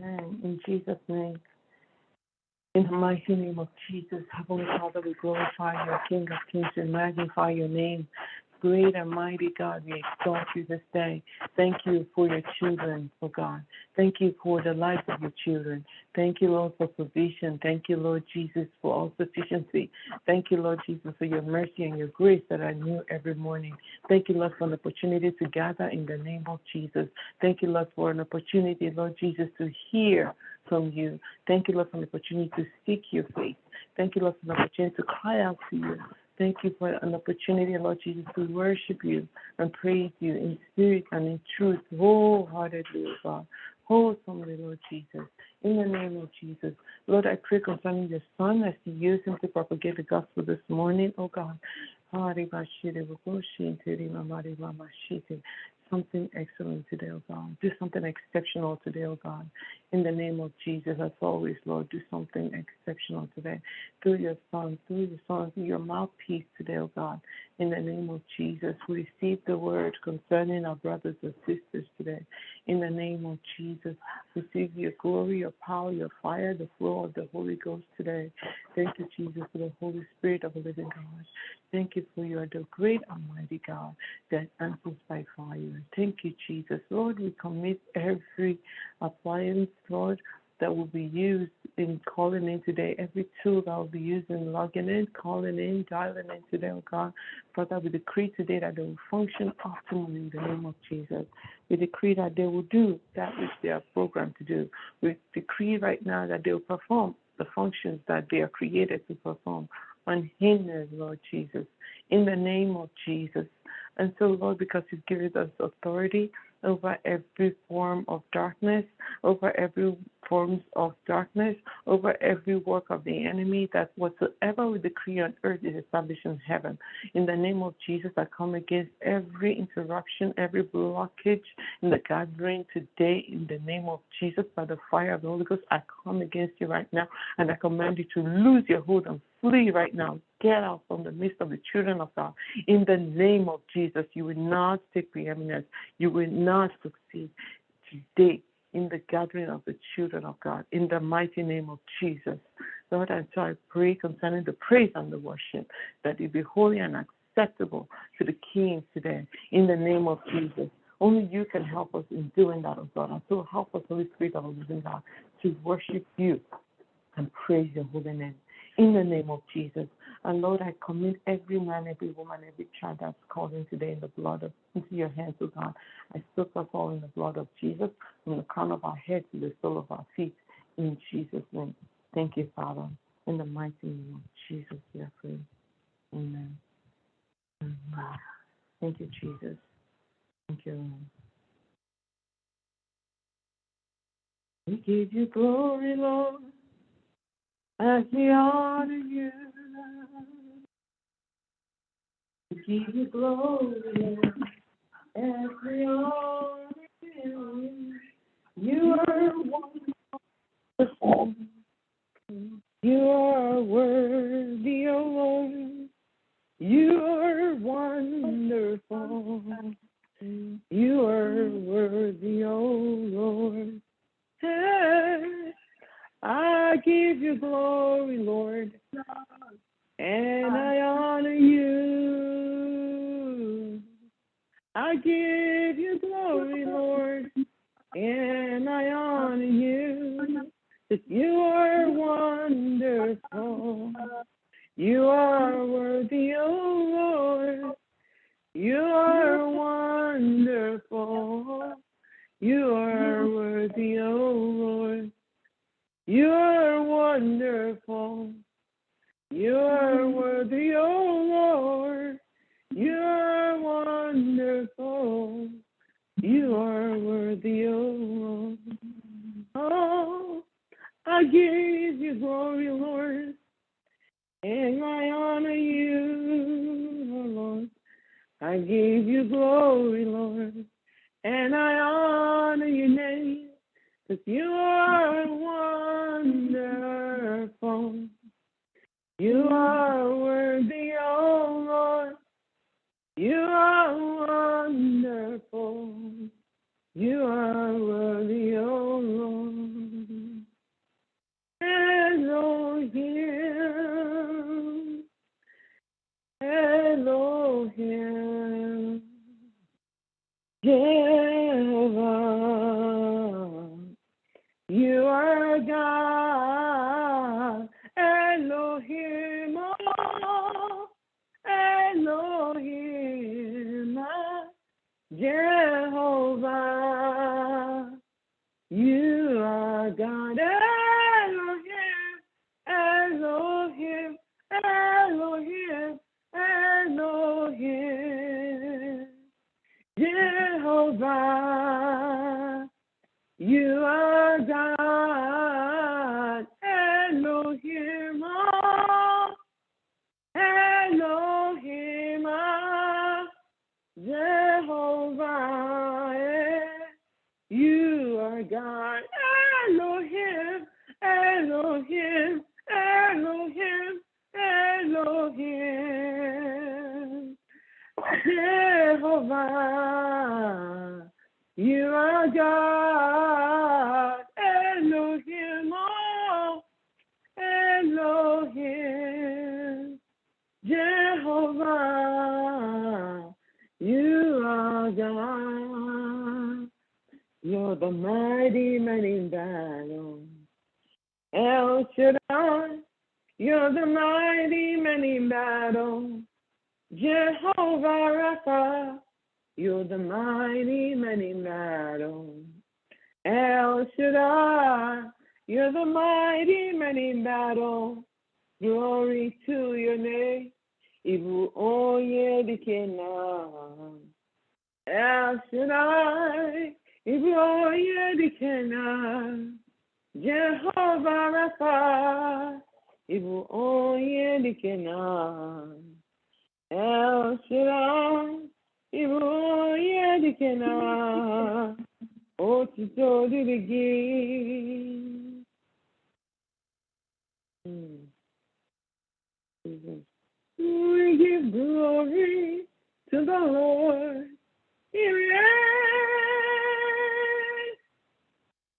Amen. In Jesus' name. In the mighty name of Jesus, Heavenly Father, we glorify your King of Kings and magnify your name. Great and mighty God, we exalt you this day. Thank you for your children, oh God. Thank you for the lives of your children. Thank you, Lord, for provision. Thank you, Lord Jesus, for all sufficiency. Thank you, Lord Jesus, for your mercy and your grace that I knew every morning. Thank you, Lord, for an opportunity to gather in the name of Jesus. Thank you, Lord, for an opportunity, Lord Jesus, to hear from you. Thank you, Lord, for an opportunity to seek your face. Thank you, Lord, for an opportunity to cry out to you. Thank you for an opportunity, Lord Jesus, to worship you and praise you in spirit and in truth, wholeheartedly, oh God. Wholesomely, Lord Jesus. In the name of Jesus. Lord, I pray concerning your son as you use him to propagate the gospel this morning, oh God. Something excellent today, oh God. Do something exceptional today, oh God. In the name of Jesus, as always, Lord, do something exceptional today. Through your son, through your mouthpiece today, oh God. In the name of Jesus, we receive the word concerning our brothers and sisters today. In the name of Jesus, receive your glory, your power, your fire, the flow of the Holy Ghost today. Thank you, Jesus, for the Holy Spirit of the living God. Thank you for you are the great Almighty God that answers by fire. Thank you, Jesus. Lord, we commit every appliance, Lord, that will be used in calling in today, every tool that will be used in logging in, calling in, dialing in today, oh God. Father, we decree today that they will function optimally in the name of Jesus. We decree that they will do that which they are programmed to do. We decree right now that they will perform the functions that they are created to perform unhindered, Lord Jesus, in the name of Jesus. And so, Lord, because you've given us authority over every form of darkness, over every forms of darkness, over every work of the enemy, that whatsoever we decree on earth is established in heaven. In the name of Jesus, I come against every interruption, every blockage in the gathering today. In the name of Jesus, by the fire of the Holy Ghost, I come against you right now, and I command you to lose your hold and flee right now. Get out from the midst of the children of God. In the name of Jesus, you will not take preeminence. You will not succeed today in the gathering of the children of God. In the mighty name of Jesus. Lord, and so I pray concerning the praise and the worship, that it be holy and acceptable to the King today. In the name of Jesus. Only you can help us in doing that, oh God. And so help us, Holy Spirit of the living God, to worship you and praise your holy name. In the name of Jesus. And Lord, I commit every man, every woman, every child that's called in today in the blood of, into your hands, oh God. I soak us all in the blood of Jesus, from the crown of our head to the sole of our feet, in Jesus' name. Thank you, Father. In the mighty name of Jesus, we are free. Amen. Amen. Thank you, Jesus. Thank you, Lord. We give you glory, Lord, as we honor you. We give you glory, Lord, as we honor you. You are wonderful. You are worthy, O Lord. You are wonderful. You are worthy, O Lord. Hey, I give you glory, Lord, and I honor you. I give you glory, Lord, and I honor you. That you are wonderful. You are worthy, O Lord. You are wonderful. You are worthy, O Lord. You are wonderful. You are worthy, O Lord. You are wonderful. You are worthy, O Lord. Oh, I give you glory, Lord, and I honor you, oh Lord. I give you glory, Lord, and I honor your name, because you are wonderful. You are worthy, oh Lord. You are wonderful. You are worthy, oh Lord. You are God, Elohim, Elohim, Jehovah. You are God, Elohim, Elohim, Elohim, Elohim, Jehovah. You are God, Elohim, Elohim, Jehovah. You are God. You're the mighty man in battle. El Shaddai, you're the mighty man in battle. Jehovah Rapha, you're the mighty man in battle. El Shaddai, you're the mighty man in battle. Glory to your name. Ibu oye dikena. El Shaddai, Ibu oye dikena. Jehovah Rapha, Ibu oye dikena. El Shaddai, Ibu oye dikena. Oh, to do it again. We give glory to the Lord. He reigns.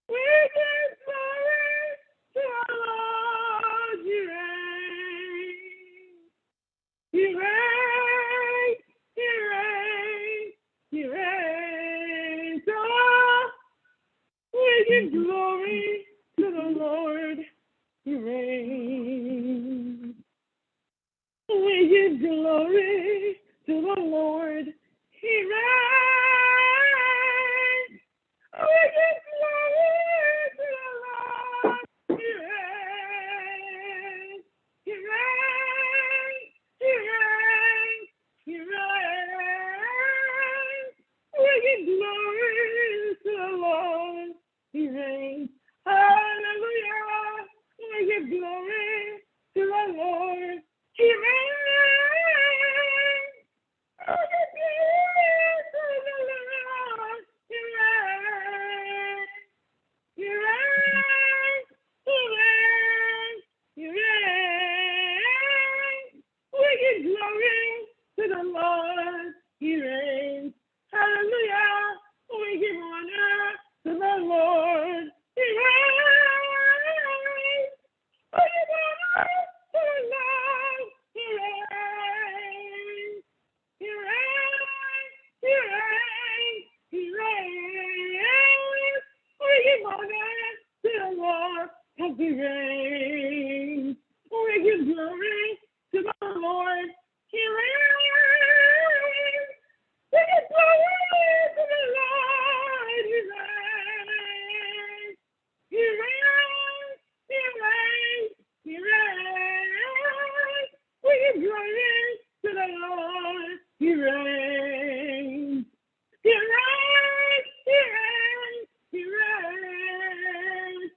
We give glory to the Lord. He reigns. He reigns. He reigns. He reigns. Oh, we give glory to the Lord. He reigns. We give glory to the Lord. He reigns. We give glory to the Lord. He reigns. He reigns. He reigns. He reigns. We give glory to the Lord. He reigns. Hallelujah. We give glory to the Lord. He reigns. Oh, the glory to the Lord. He reigns. He reigns. He reigns. He reigns. We give glory to the Lord. He reigns. Hallelujah. We give honor to the Lord. He reigns. We give honor to the Lord. He reigns. He reigns. He reigns. He reigns. We give honor to the Lord as He reigns. We give glory to the Lord. He reigns. We give glory to the Lord. He reigns. He reigns. He reigns. He reigns. We give glory to the Lord. He reigns. He reigns. He reigns. He reigns.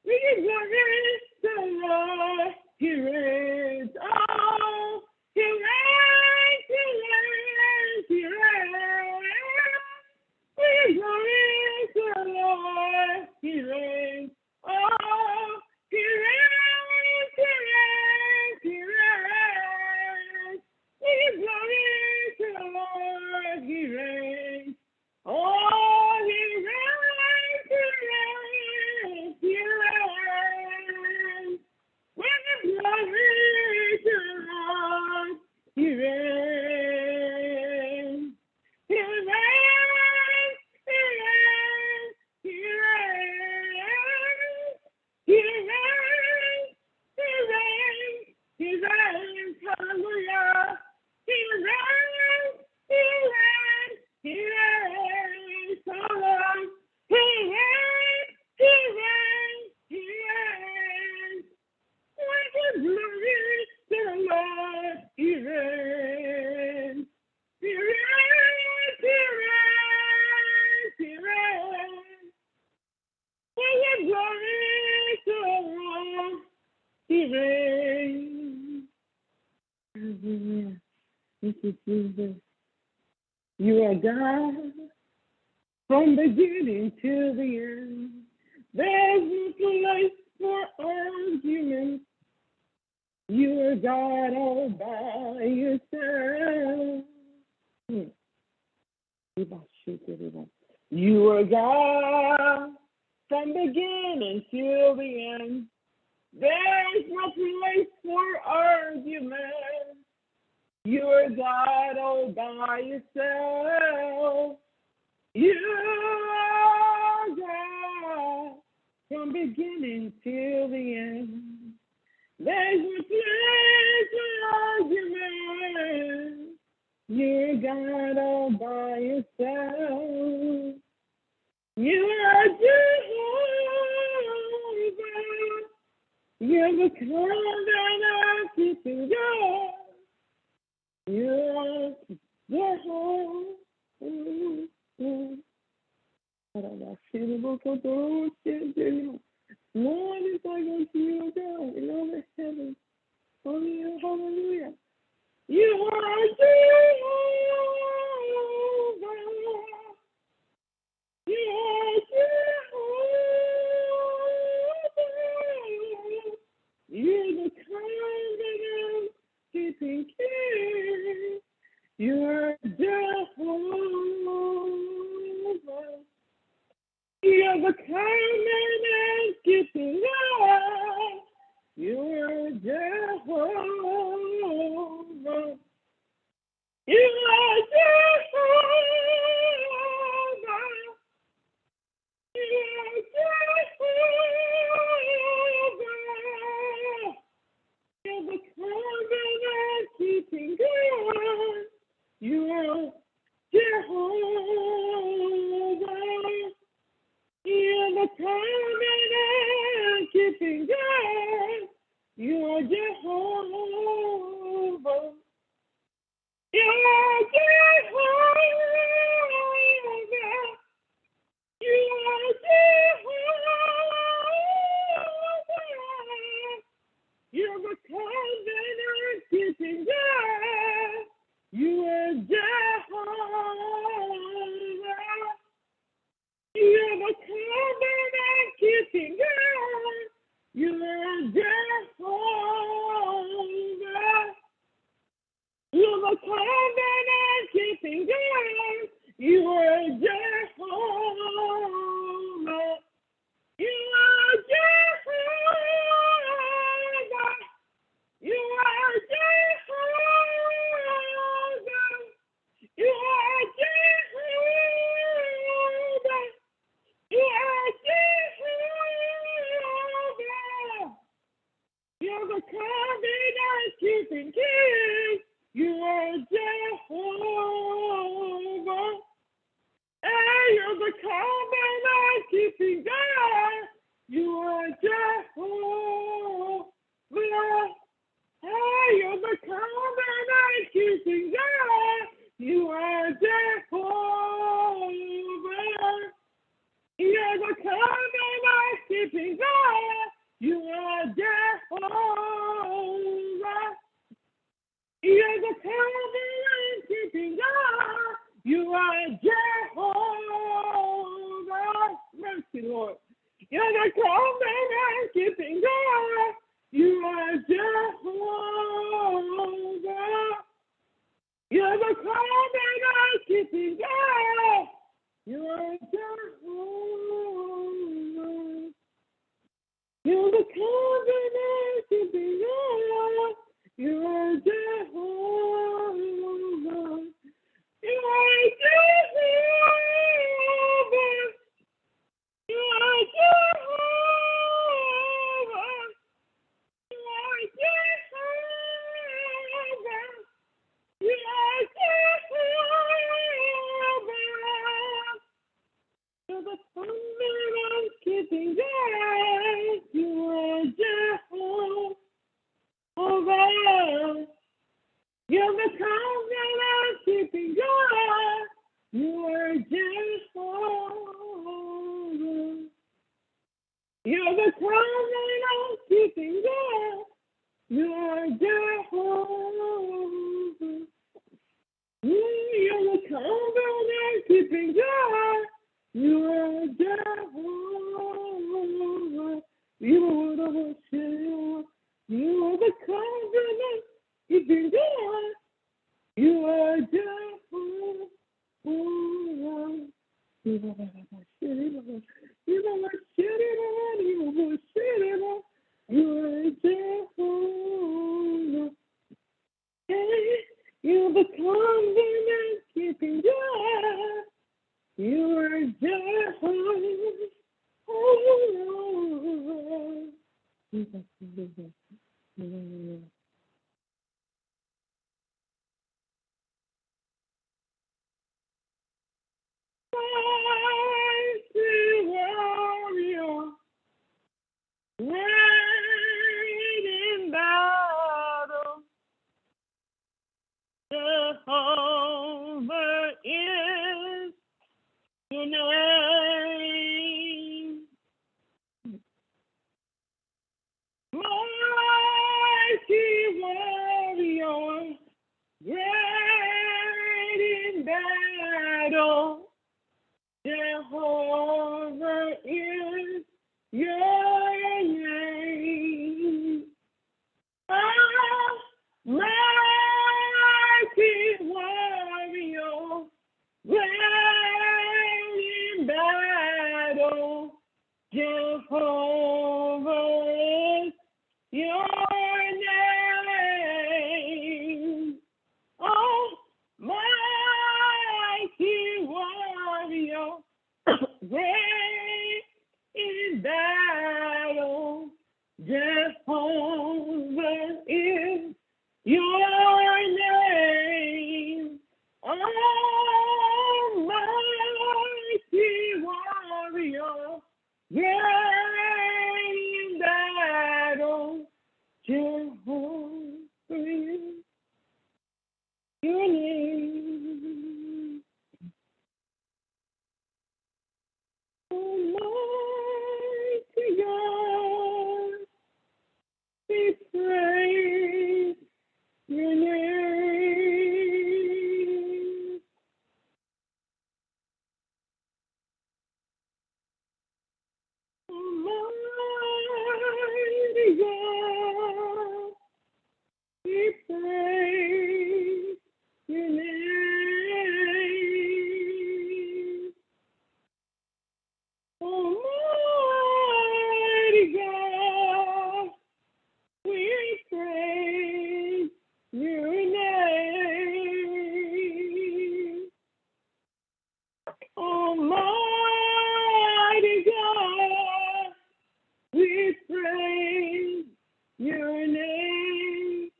We give glory to the Lord. He reigns. Oh, He reigns. He reigns. He reigns. We give glory to the Lord. He reigns. Oh, He reigns. He reigns. He reigns. We give glory to the Lord. He reigns. Oh, He reigns. He reigns. He reigns. We give glory to the Lord. He reigns. He reigns. He reigns. He reigns. you, Jesus. You are God from beginning to the end. There's no place for argument. You are God all by yourself. You are God from beginning till the end. There's no place for argument. You are God all by yourself. You are God from beginning till the end. There's no place for argument. You're God all by yourself. You are Jehovah. You're the covenant keeping God. You are Jehovah. Lord, is like unto you, God, in all the heavens. Hallelujah, hallelujah. You are Jehovah. You are Jehovah. You're the covenant keeping King. You're Jehovah. You're the covenant keeping God. You're Jehovah. You are Jehovah. You are Jehovah. You're the covenant keeping God. You are Jehovah. You're the covenant keeping God. You are Jehovah. You are Jehovah. You are Jehovah. You're the covenant keeping God. You are Jehovah. You're the covenant keeping God. You are Jehovah. You're the covenant keeping God. You are Jehovah. You are Jehovah. You are Jehovah. You are Jehovah. You are Jehovah. You're the covenant keeping King. You are Jehovah. Hey, you're the covenant keeping God. You are Jehovah. Hey, you're the covenant keeping God. You are Jehovah. You're the covenant keeping God. You are Jehovah. You're the covenant keeping God. You are Jehovah. Mercy, Lord. You're the covenant keeping God. You are Jehovah. You're the covenant keeping God. You are Jehovah. You're the covenant keeping God. You are Jehovah. You are Jehovah. You are Jehovah. You are Jehovah. You are Jehovah. You're the covenant keeping God. You are Jehovah. You're the covenant keeping God. You are Jehovah. You're the covenant keeping God. You are Jehovah. You are Jehovah. You are the Shield. You are the covenant keeping God. You are Jehovah. You are the Shield. You are the Shield. You are the Shield. You are Jehovah. Hey, you are the covenant keeping God. You are Jehovah. Mighty warrior, great in battle, Jehovah is your name. Mighty warrior, great in battle, Jehovah is your name. Mighty warrior, great in battle, Jehovah is your name. Oh, mighty warrior, great in battle, Jehovah is your name. Almighty warrior, great in battle, Jehovah is your name. Almighty God, we praise your name. Almighty God, we praise your name. Almighty God, we praise your name. Almighty God, we praise your name.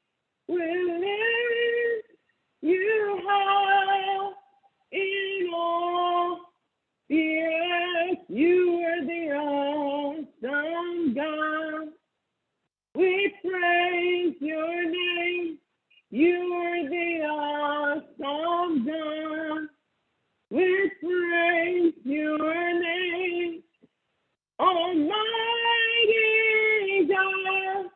We lift you high in all the earth. You are the awesome God. We praise your name. You are the awesome God. We praise your name. Almighty God,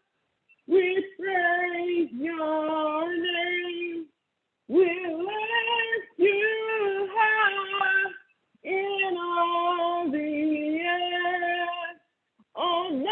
we praise your name. We lift you high in all the earth. Almighty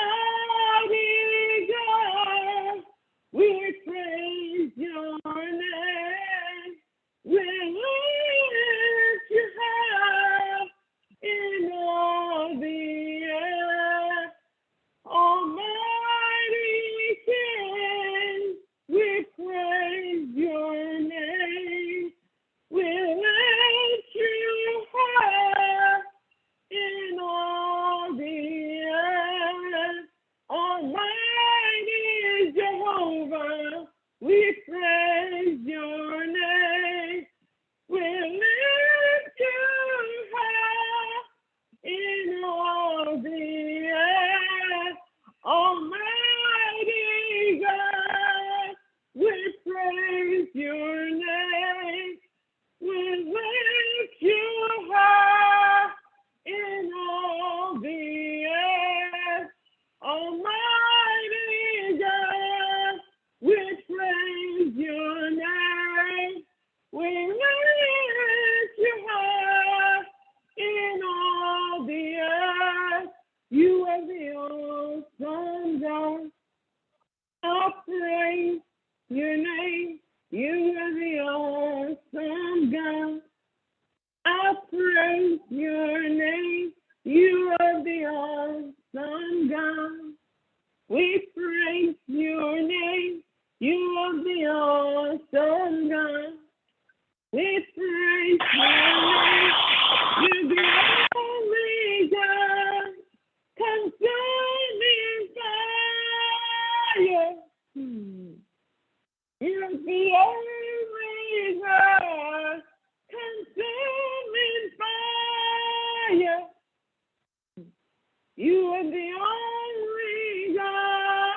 You are the only God,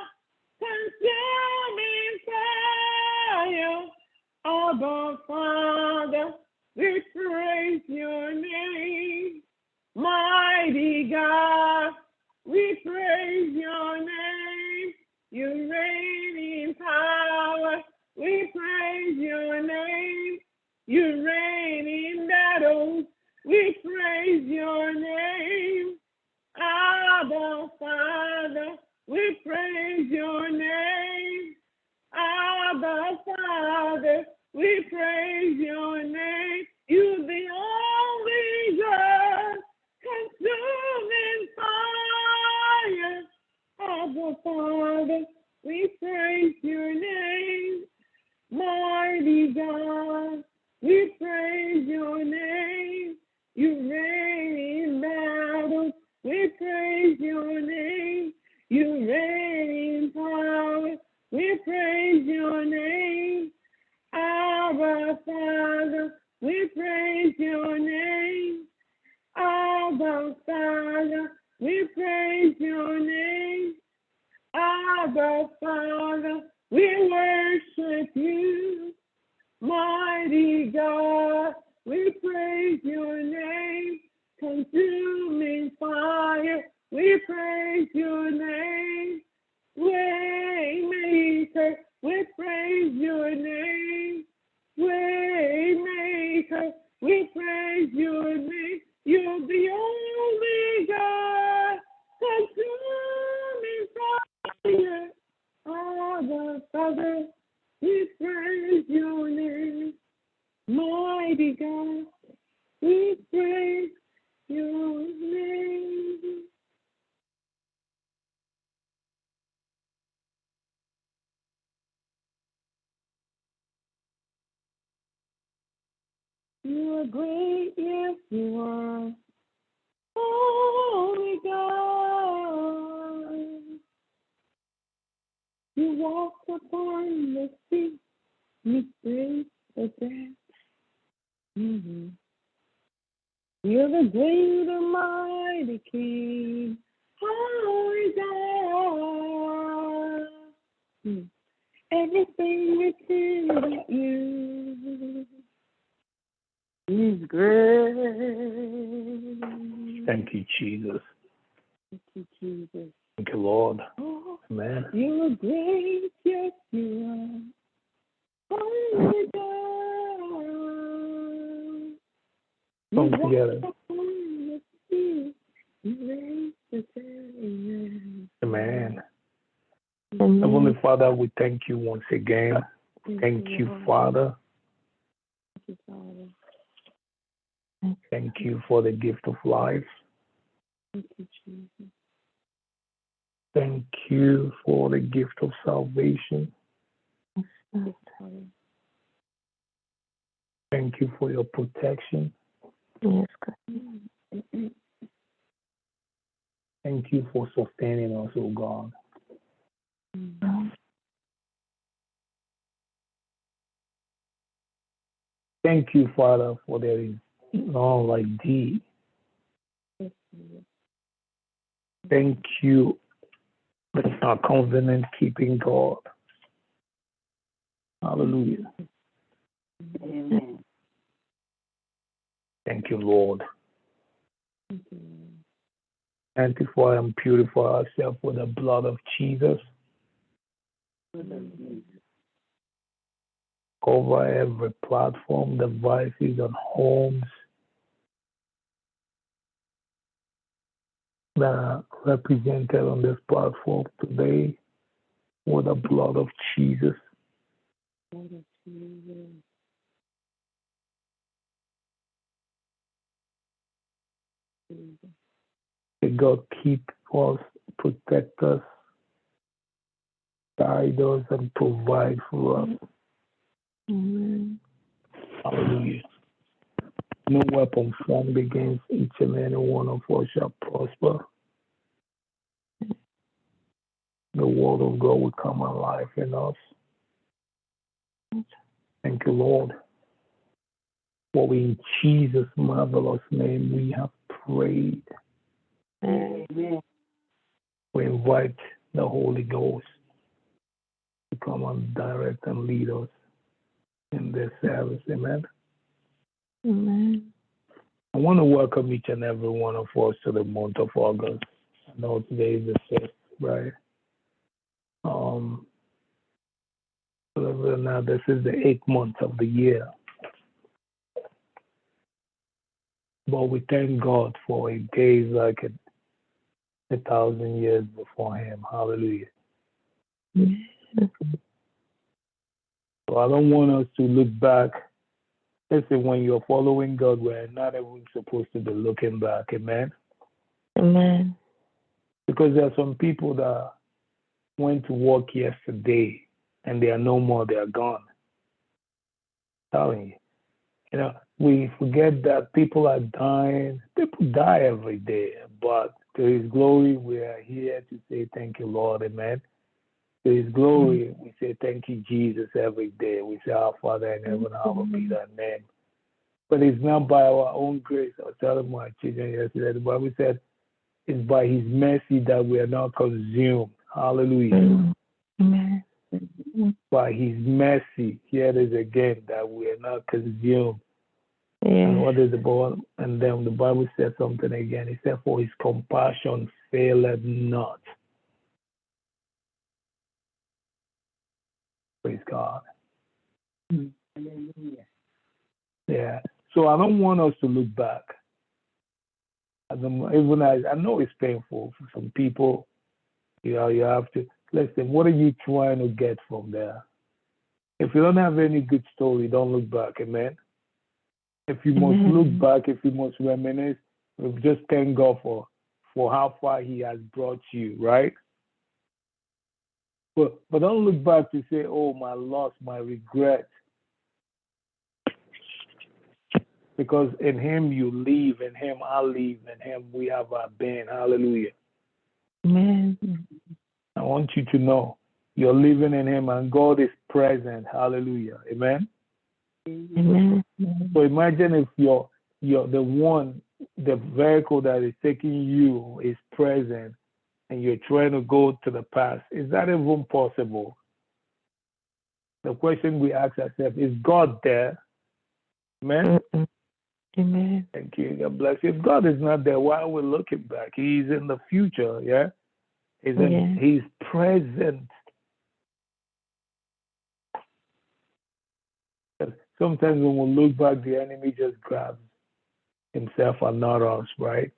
consuming fire. Abba, Father, we praise your name. Mighty God, we praise your name. You reign in power. We praise your name. You reign in battle. We praise your name. Abba, Father, we praise your name. Abba, Father, we praise your name. You the only God, consuming fire. Abba, Father, we praise your name. Mighty God, we praise your name. You reign in battle. We praise your name. You reign in power. We praise your name. Abba, Father, we praise your name. Abba, Father, we praise your name. Abba, Father, we worship you. Mighty God, we praise your name. Consuming fire, we praise your name. Waymaker, we praise your name. Waymaker, we praise your name. You're the only God, consuming fire. Father, Father, we praise your name. Mighty God, we praise your name. You are great, yes you are. Holy God, you walked upon the sea, you break the dead. You're the great and mighty King, Holy God. Everything within you is great. Thank you, Jesus. Thank you, Jesus. Thank you, Lord. Oh, Amen. you are great, yes you are. Holy God. Come together. Amen. Heavenly Father, we thank you once again. Thank you, Father. Thank you, Father. Thank you for the gift of life. Thank you, Jesus. Thank you for the gift of salvation. Yes, Father. Thank you for your protection. Yes, God. Thank you for sustaining us, oh God. Thank you, Father, for there is none like thee. Yes, Thank you, our covenant keeping God. Hallelujah. Amen. Thank you, Lord. Thank you. Sanctify and purify ourselves with the blood of Jesus. Cover every platform, devices, and homes that are represented on this platform today with the blood of Jesus. Blood of Jesus. May God keep us, protect us, guide us, and provide for us. Amen. Hallelujah. No weapon formed against each and any one of us shall prosper. The word of God will come alive in us. Thank you, Lord. For in Jesus' marvelous name we have prayed. Amen. We invite the Holy Ghost to come and direct and lead us in this service. Amen. Amen. I want to welcome each and every one of us to the month of August. I know today is the 6th, right? Now this is the 8th month of the year. But we thank God for a day like 1,000 years before Him. Hallelujah. So I don't want us to look back. Listen, when you're following God, we're not even supposed to be looking back. Amen. Amen. Because there are some people that went to work yesterday and they are no more, they are gone. I'm telling you. We forget that people are dying. People die every day. But to His glory, we are here to say thank you, Lord. Amen. To His glory, we say thank you, Jesus, every day. We say, our Father in heaven, hallowed be thy name. But it's not by our own grace. I was telling my children yesterday, the Bible said, it's by His mercy that we are not consumed. Hallelujah. Amen. By His mercy, here it is again, that we are not consumed. Yeah. And what is the Bible? And then the Bible said something again. It said, for His compassion faileth not. Praise God. Hallelujah. Yeah. So I don't want us to look back. Even as I know it's painful for some people, you have to listen. What are you trying to get from there? If you don't have any good story, don't look back. Amen. If you must look back, if you must reminisce, just thank God for how far He has brought you, right? But don't look back to say, oh, my loss, my regret. Because in Him you live, in Him I live, in Him we have our being. Hallelujah. Amen. I want you to know you're living in Him and God is present. Hallelujah. Amen. Amen. So imagine if you're the vehicle that is taking you is present and you're trying to go to the past. Is that even possible? The question we ask ourselves, is God there? Amen. Amen. Thank you. God bless you. If God is not there, why are we looking back? He's in the future, yeah? He's present. Sometimes when we look back, the enemy just grabs himself and not us, right?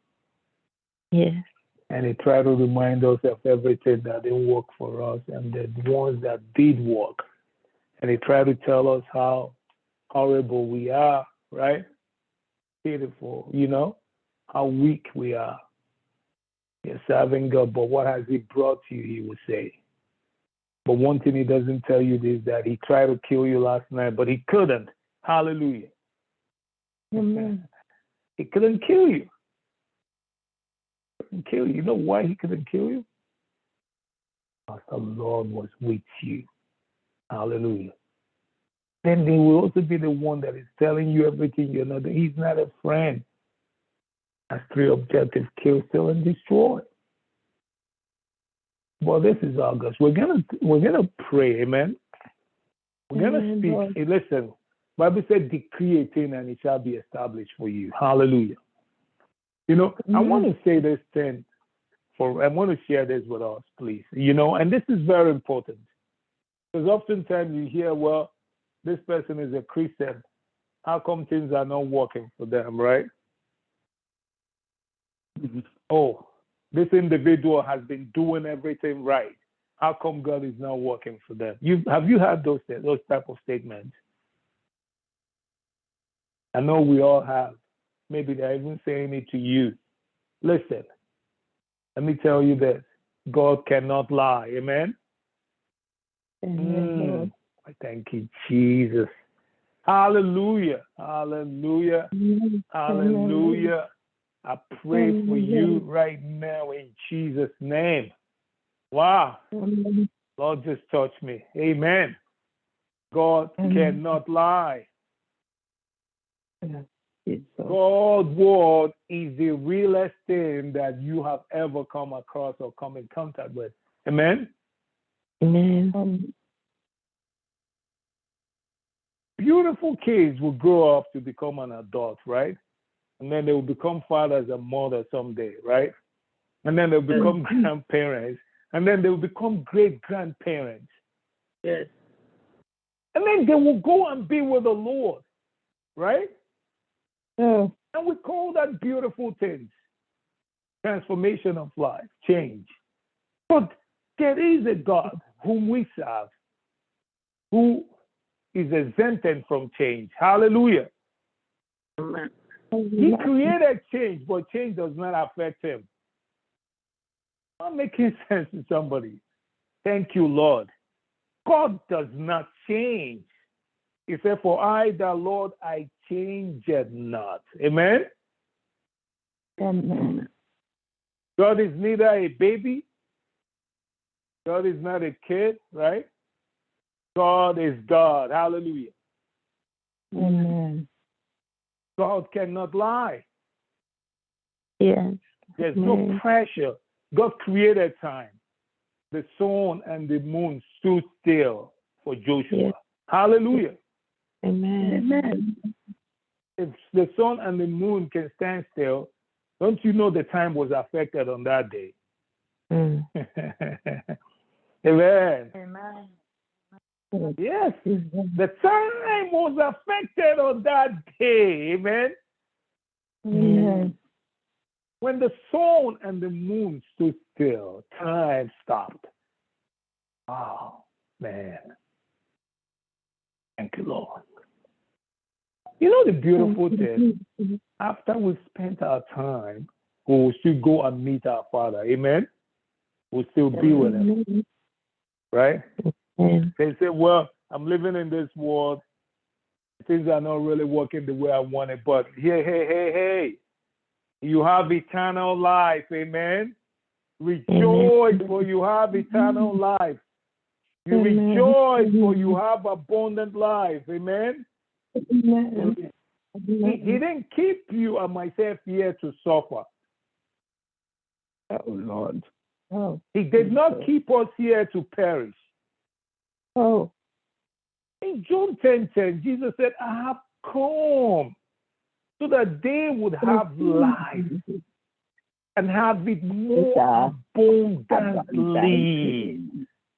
Yes. And he tried to remind us of everything that didn't work for us and the ones that did work. And he tried to tell us how horrible we are, right? Pitiful, how weak we are. You're serving God, but what has He brought you, he would say. But one thing He doesn't tell you is that He tried to kill you last night, but He couldn't. Hallelujah. Amen. He couldn't kill you. You know why He couldn't kill you? Because the Lord was with you. Hallelujah. Then He will also be the one that is telling you everything you know. He's not a friend. Has three objectives: kill, steal, and destroy. Well, this is August. We're gonna pray, amen. We're gonna speak. Lord. Hey, listen, Bible said, decree a thing and it shall be established for you. Hallelujah. I want to say this thing I want to share this with us, please. And this is very important. Because oftentimes you hear, well, this person is a Christian. How come things are not working for them, right? Oh, this individual has been doing everything right. How come God is not working for them? Have you heard those type of statements? I know we all have. Maybe they're even saying it to you. Listen, let me tell you this. God cannot lie. Amen? Amen. I thank you, Jesus. Hallelujah. Hallelujah. Hallelujah. I pray for you right now in Jesus' name. Wow. Lord, just touch me. Amen. God cannot lie. God's word is the realest thing that you have ever come across or come in contact with. Amen? Amen. Beautiful kids will grow up to become an adult, right? And then they will become fathers and mothers someday, right? And then they'll become grandparents. And then they will become great-grandparents. Yes. And then they will go and be with the Lord, right? Oh. And we call that beautiful things. Transformation of life, change. But there is a God whom we serve who is exempted from change. Hallelujah. Amen. He created change, but change does not affect him. Not making sense to somebody. Thank you, Lord. God does not change. He said, for I, the Lord, I change it not. Amen? Amen. God is neither a baby. God is not a kid, right? God is God. Hallelujah. Amen. God cannot lie. Yes. There's no pressure. God created time. The sun and the moon stood still for Joshua. Yes. Hallelujah. Amen. Amen. If the sun and the moon can stand still, don't you know the time was affected on that day? Mm. Amen. Amen. Yes, the time was affected on that day. Amen. Yes. When the sun and the moon stood still, time stopped. Oh, man. Thank you, Lord. You know the beautiful thing? After we spent our time, we will still go and meet our Father. Amen? We'll still be with Him. Right? Amen. They say, well, I'm living in this world. Things are not really working the way I want it. But hey. You have eternal life. Amen? Rejoice, for you have eternal life. You rejoice, for you have abundant life. Amen? Amen. He didn't keep you and myself here to suffer. Oh, Lord. Oh. He did not keep us here to perish. Oh. In John 10:10, Jesus said, I have come so that they would have life and have it more abundantly.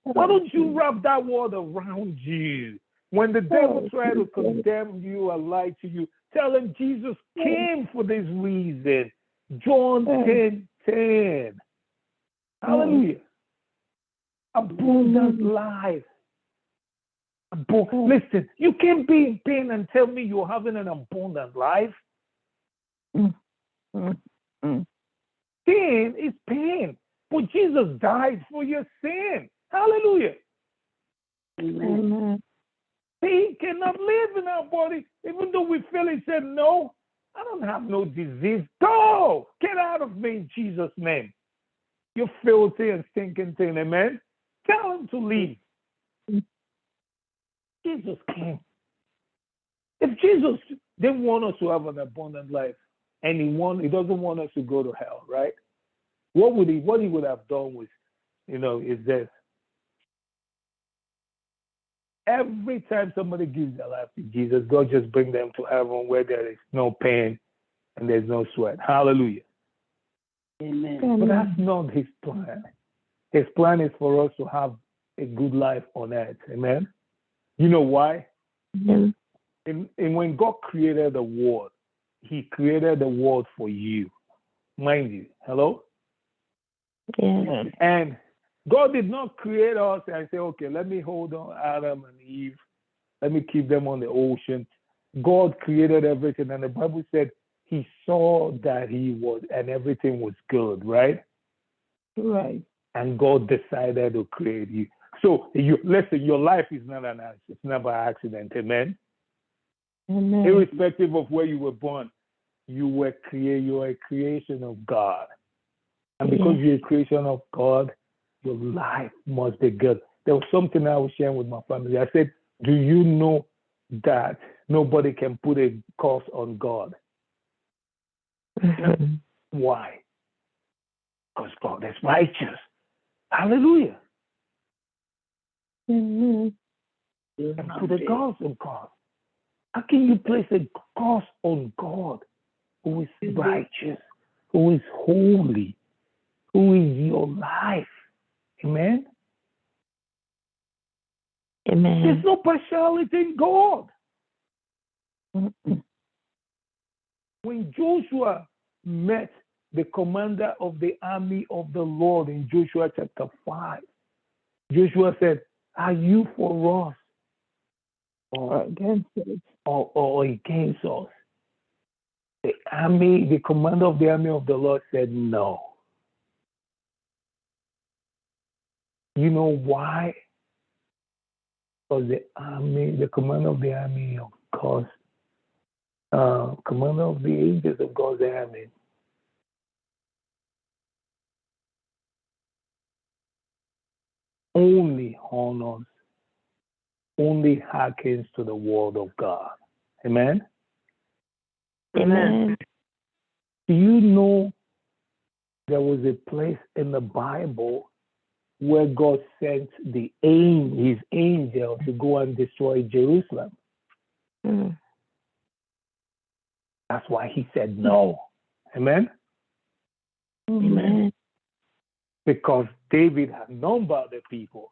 Why don't you wrap that word around you? When the devil tries to condemn you or lie to you, tell him Jesus came for this reason. John 10:10. Hallelujah. Abundant life. Listen, you can't be in pain and tell me you're having an abundant life. Sin is pain, but Jesus died for your sin. Hallelujah. Amen. Pain cannot live in our body, even though we feel it. Said, no, I don't have no disease. Go! Get out of me in Jesus' name. You filthy and stinking thing, amen? Tell him to leave. Jesus came. If Jesus didn't want us to have an abundant life, and he doesn't want us to go to hell, right? What he would have done was, is this. Every time somebody gives their life to Jesus, God just bring them to heaven where there is no pain and there's no sweat. Hallelujah. Amen. But that's not his plan. His plan is for us to have a good life on earth. Amen. You know why? Amen. And when God created the world, he created the world for you. Mind you. Hello? Yes. And God did not create us and say, okay, let me hold on Adam and Eve. Let me keep them on the ocean. God created everything. And the Bible said he saw that and everything was good, right? Right. And God decided to create you. So listen, your life is not an accident. It's not by accident. Amen? Amen. Irrespective of where you were born, you are a creation of God. And because you're a creation of God, your life must be good. There was something I was sharing with my family. I said, do you know that nobody can put a curse on God? Why? Because God is righteous. Hallelujah. Amen. And to the gods of God. How can you place a curse on God who is righteous, who is holy, who is your life? Amen? Amen. There's no partiality in God. When Joshua met the commander of the army of the Lord in Joshua chapter 5, Joshua said, are you for us or against us? Or against us? The commander of the army of the Lord said no. You know why? Because the commander of the army of God, commander of the angels of God's army, only honors, only hearkens to the word of God. Amen? Amen. Do you know there was a place in the Bible where God sent his angel to go and destroy Jerusalem? Mm. That's why he said no. Amen? Amen. Because David had numbered the people.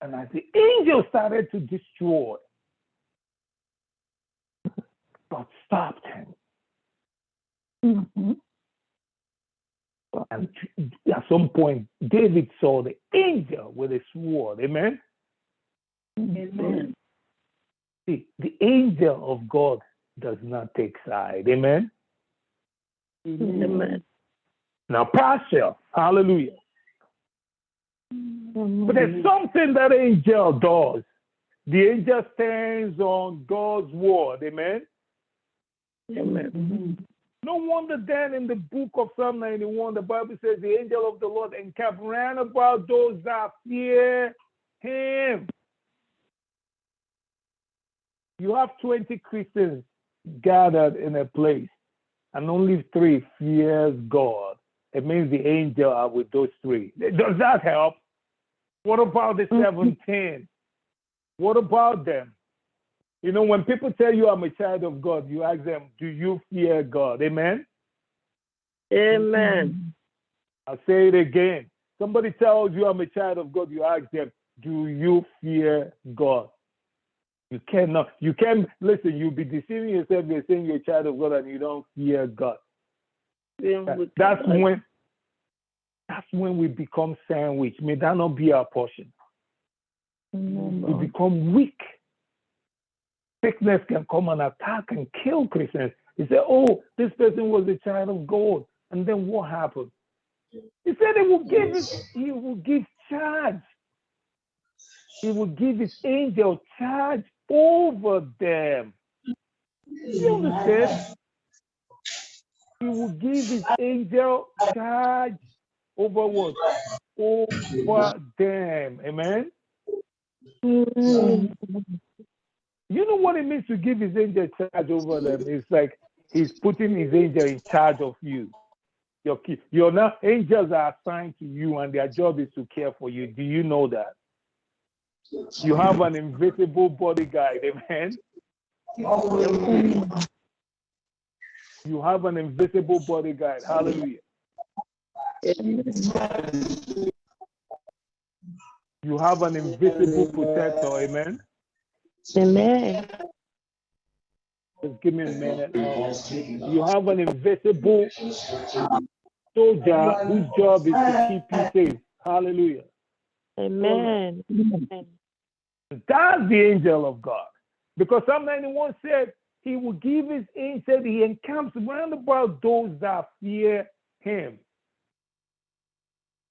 And as the angel started to destroy, God stopped him. Mm-hmm. And at some point, David saw the angel with a sword. Amen? Amen. See, the angel of God does not take side. Amen? Amen. Now, partial. Hallelujah. But there's something that angel does. The angel stands on God's word. Amen? Amen. No wonder then in the book of Psalm 91, the Bible says the angel of the Lord encamp round about those that fear him. You have 20 Christians gathered in a place, and only 3 fears God. It means the angel are with those 3. Does that help? What about the 17? What about them? You know, when people tell you I'm a child of God, you ask them, do you fear God? Amen? Amen. I'll say it again. Somebody tells you I'm a child of God, you ask them, do you fear God? You cannot. You can't, listen, you'll be deceiving yourself. You're saying you're a child of God and you don't fear God. That's when we become sandwiched. May that not be our portion. We become weak. Sickness can come and attack and kill Christians. He said, oh, this person was a child of God. And then what happened? He said he will give charge. He will give his angel charge over them. You understand? He will give his angel charge over what? Over them. Amen? Amen. You know what it means to give his angel charge over them? It's like he's putting his angel in charge of you. Your now angels are assigned to you and their job is to care for you. Do you know that? You have an invisible bodyguard, amen? You have an invisible bodyguard. Hallelujah. You have an invisible protector, amen? Amen. Just give me a minute. You have an invisible soldier whose job is to keep you safe. Hallelujah. Amen. That's the angel of God. Because Psalm 91 said, he will give his angel, he encamps round about those that fear him.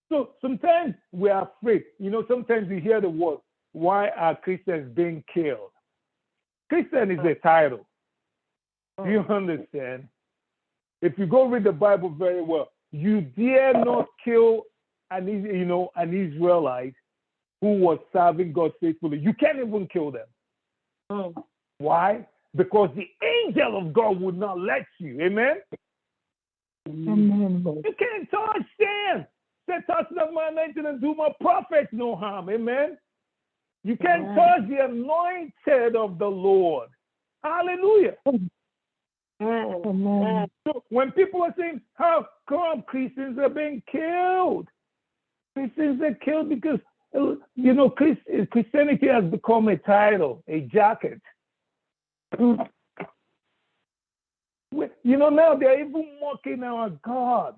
So sometimes we are afraid. You know, sometimes we hear the word, why are Christians being killed? Christian is a title. Do you understand? If you go read the Bible very well, you dare not kill an Israelite who was serving God faithfully. You can't even kill them. Why? Because the angel of God would not let you. Amen? Amen, Lord. You can't touch Sam. Said, touch not my anointing and do my prophets no harm. Amen. You can't touch the anointed of the Lord. Hallelujah. Amen. So when people are saying, how come Christians are being killed? Christians are killed because, Christianity has become a title, a jacket. Now they're even mocking our God.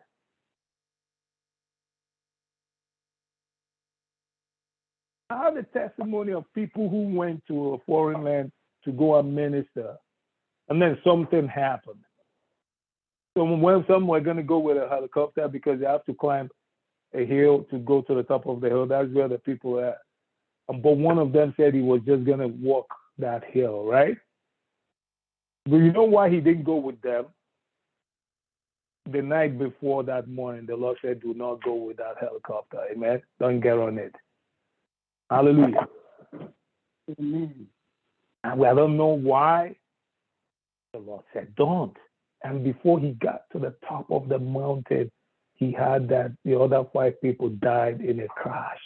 I have a testimony of people who went to a foreign land to go and minister, and then something happened. So when some were going to go with a helicopter because they have to climb a hill to go to the top of the hill, that's where the people are. But one of them said he was just going to walk that hill, right? But you know why he didn't go with them? The night before that morning, the Lord said, do not go with that helicopter. Amen. Don't get on it. Hallelujah. Amen. And I don't know why. The Lord said, don't. And before he got to the top of the mountain, he had that the other 5 people died in a crash.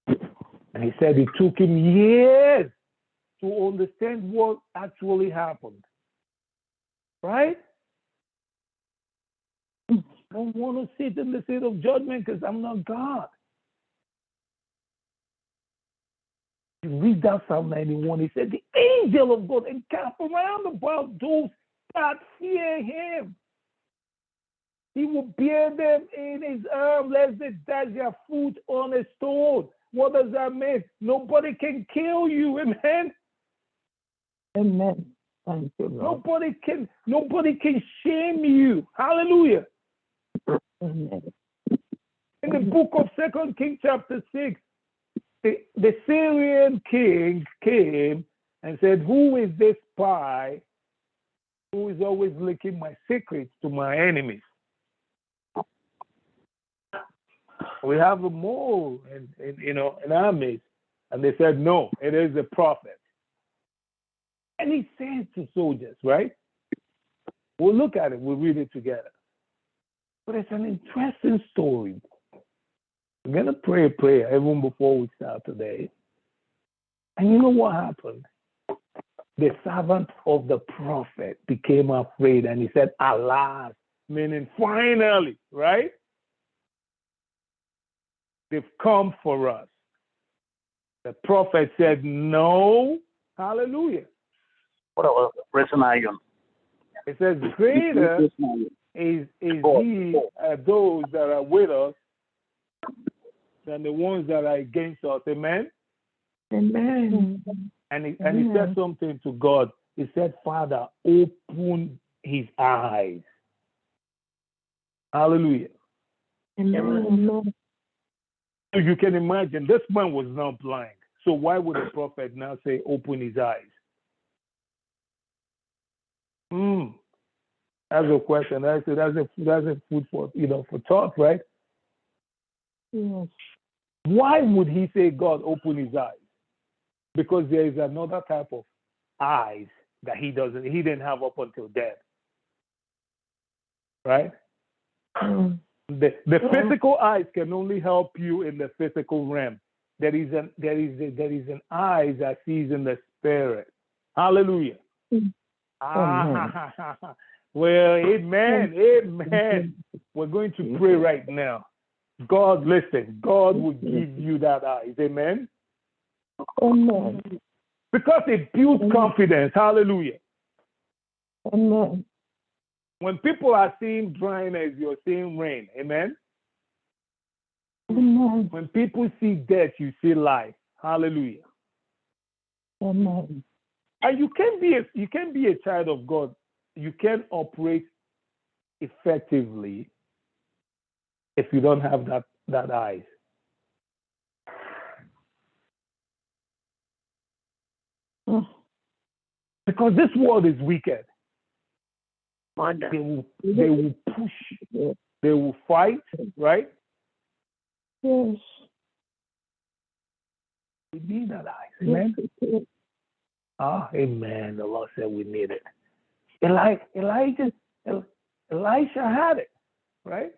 And he said it took him years to understand what actually happened. Right? I don't want to sit in the seat of judgment because I'm not God. You read that Psalm 91, he said, the angel of God encamp around about those that fear him. He will bear them in his arm, lest they dash their foot on a stone. What does that mean? Nobody can kill you, amen? Amen. Thank you, Lord. Nobody can shame you. Hallelujah. Amen. In the book of 2 Kings chapter 6, the Syrian king came and said, who is this spy who is always leaking my secrets to my enemies? We have a mole in our midst. And they said, no, it is a prophet. And he said to soldiers, right? We'll look at it. We'll read it together. But it's an interesting story. We're going to pray a prayer even before we start today. And you know what happened? The servant of the prophet became afraid and he said, alas, meaning finally, right? They've come for us. The prophet said, no. Hallelujah. What about prison iron? It says, greater is those that are with us than the ones that are against us. Amen? Amen. And he said something to God. He said, Father, open his eyes. Hallelujah. Amen. So you can imagine, this man was not blind. So why would the prophet now say, open his eyes? That's a question. That's a food for thought, right? Yes. Why would he say, God, open his eyes? Because there is another type of eyes that he didn't have up until death. Right? The physical eyes can only help you in the physical realm. There is an eye that sees in the spirit. Hallelujah. Well, amen. We're going to pray right now. God, listen, God will give you that eyes. Amen. Amen. Because it builds confidence. Hallelujah. Amen. When people are seeing dryness, you're seeing rain. Amen. Amen. When people see death, you see life. Hallelujah. Amen. And you can be a child of God. You can operate effectively if you don't have that eyes. Because this world is wicked. They will push. They will fight, right? Yes. We need that eyes. Amen. Amen. The Lord said we need it. Elisha had it, right?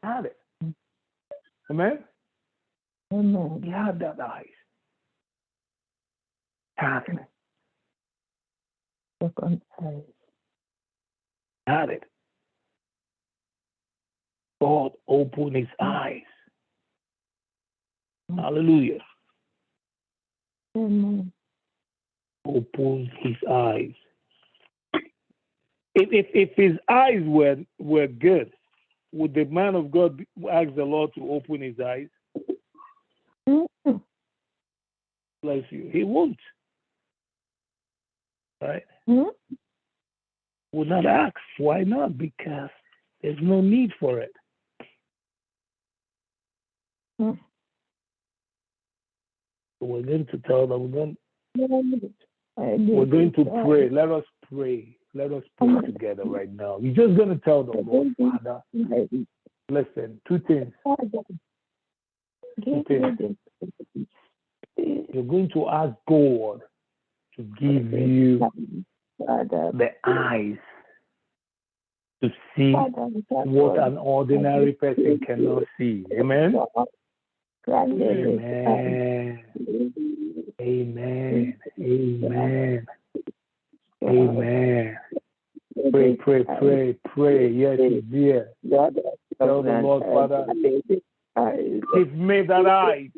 Had it. Amen? Amen. He had that eyes. Had it. Second eyes. Had it. God opened his eyes. Hallelujah. Amen. Opened his eyes. If his eyes were good, would the man of God ask the Lord to open his eyes? Mm-hmm. Bless you. He won't. Right? Mm-hmm. Will not ask. Why not? Because there's no need for it. Mm-hmm. So we're going to tell them, We're we're going to pray. Let us pray. Let us pray together right now. We're just going to tell the Lord, Father, listen, two things. Two things. You're going to ask God to give you the eyes to see what an ordinary person cannot see. Amen? Amen. Amen. Amen. Amen. Pray, pray, pray, pray. Yes, He's here. Tell the Lord, Father, give me that eyes.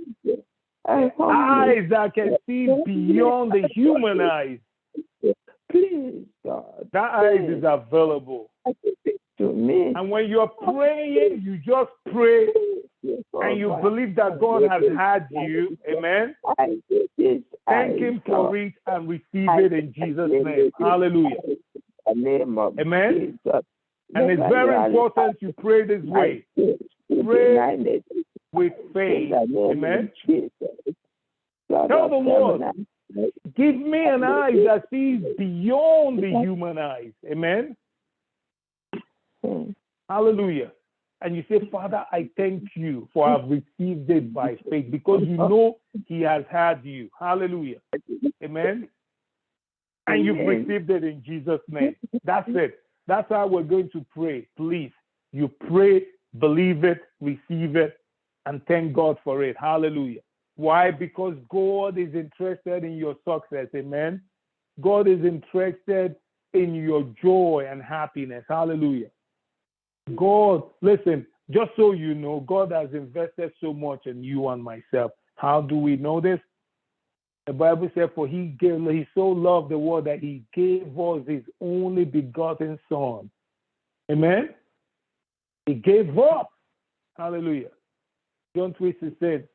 Eyes that can see beyond the human eyes. Please, God. That eyes is available. To me. And when you're praying, you just pray and you believe that God has had you. Amen. Thank Him for it and receive it in Jesus' name. Hallelujah. Amen. And it's very important you pray this way. Pray with faith. Amen. Tell the Lord, give me an eye that sees beyond the human eyes. Amen. Hallelujah. And you say, Father, I thank you for I've received it by faith because you know He has had you. Hallelujah. Amen. And you've received it in Jesus' name. That's it. That's how we're going to pray. Please, you pray, believe it, receive it, and thank God for it. Hallelujah. Why? Because God is interested in your success. Amen. God is interested in your joy and happiness. Hallelujah. God, listen, just so you know, God has invested so much in you and myself. How do we know this? The Bible said, for He so loved the world that He gave us His only begotten Son. Amen? He gave up. Hallelujah. John Twisted said,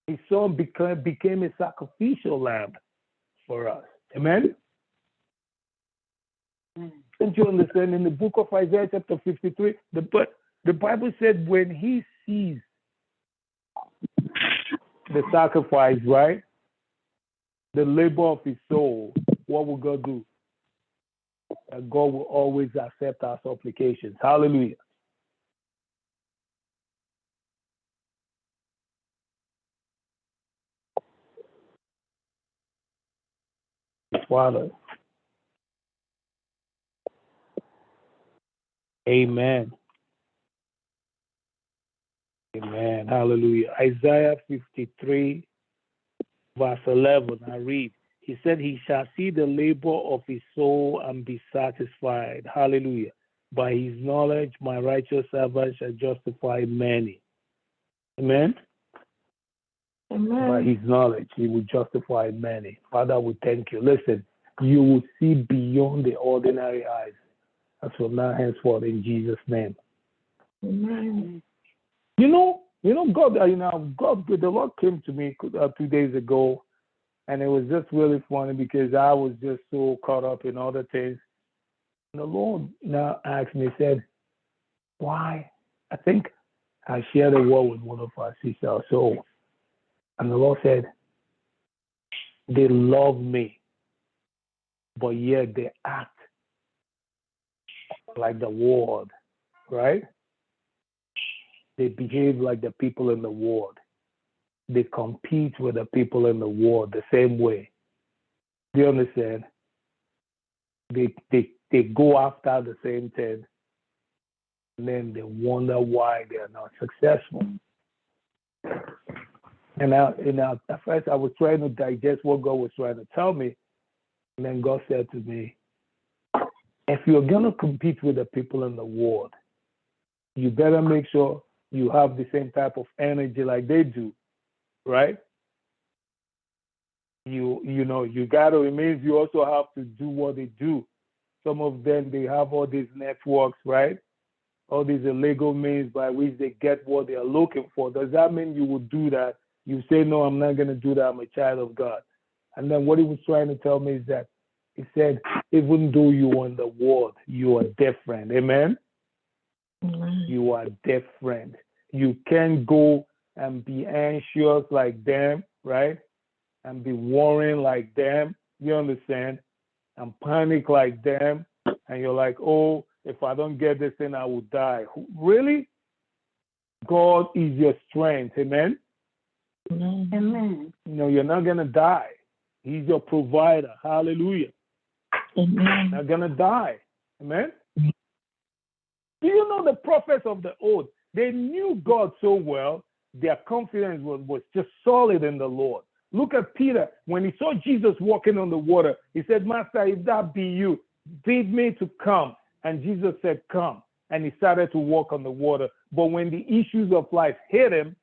His Son became a sacrificial lamb for us. Amen? Don't you understand? In the book of Isaiah chapter 53, the Bible said when He sees the sacrifice, right? The labor of His soul, what will God do? And God will always accept our supplications. Hallelujah. Father. Amen. Amen. Hallelujah. Isaiah 53, verse 11, I read. He said, He shall see the labor of His soul and be satisfied. Hallelujah. By His knowledge, my righteous servant shall justify many. Amen. Amen. By His knowledge, He will justify many. Father, we thank you. Listen, you will see beyond the ordinary eyes. As from now henceforth, in Jesus' name. Amen. You know, God, God, the Lord came to me 2 days ago, and it was just really funny because I was just so caught up in other things. And the Lord now asked me, said, why? I think I shared a word with one of our sisters. So, and the Lord said, they love me, but yet they act like the world, right? They behave like the people in the world. They compete with the people in the world the same way. Do you understand? They go after the same thing, and then they wonder why they are not successful. And at first I was trying to digest what God was trying to tell me, and then God said to me, if you're gonna compete with the people in the world, you better make sure you have the same type of energy like they do, right? You gotta, it means you also have to do what they do. Some of them, they have all these networks, right? All these illegal means by which they get what they are looking for. Does that mean you will do that? You say, no, I'm not going to do that. I'm a child of God. And then what he was trying to tell me is that he said, even though you are in the world, you are different. Amen? You are different. You can't go and be anxious like them, right? And be worrying like them. You understand? And panic like them. And you're like, oh, if I don't get this thing, I will die. Really? God is your strength. Amen? Amen. No, you're not going to die. He's your provider. Hallelujah. Amen. Not going to die. Amen? Do you know the prophets of the old? They knew God so well, their confidence was just solid in the Lord. Look at Peter. When he saw Jesus walking on the water, he said, Master, if that be you, bid me to come. And Jesus said, come. And he started to walk on the water. But when the issues of life hit him,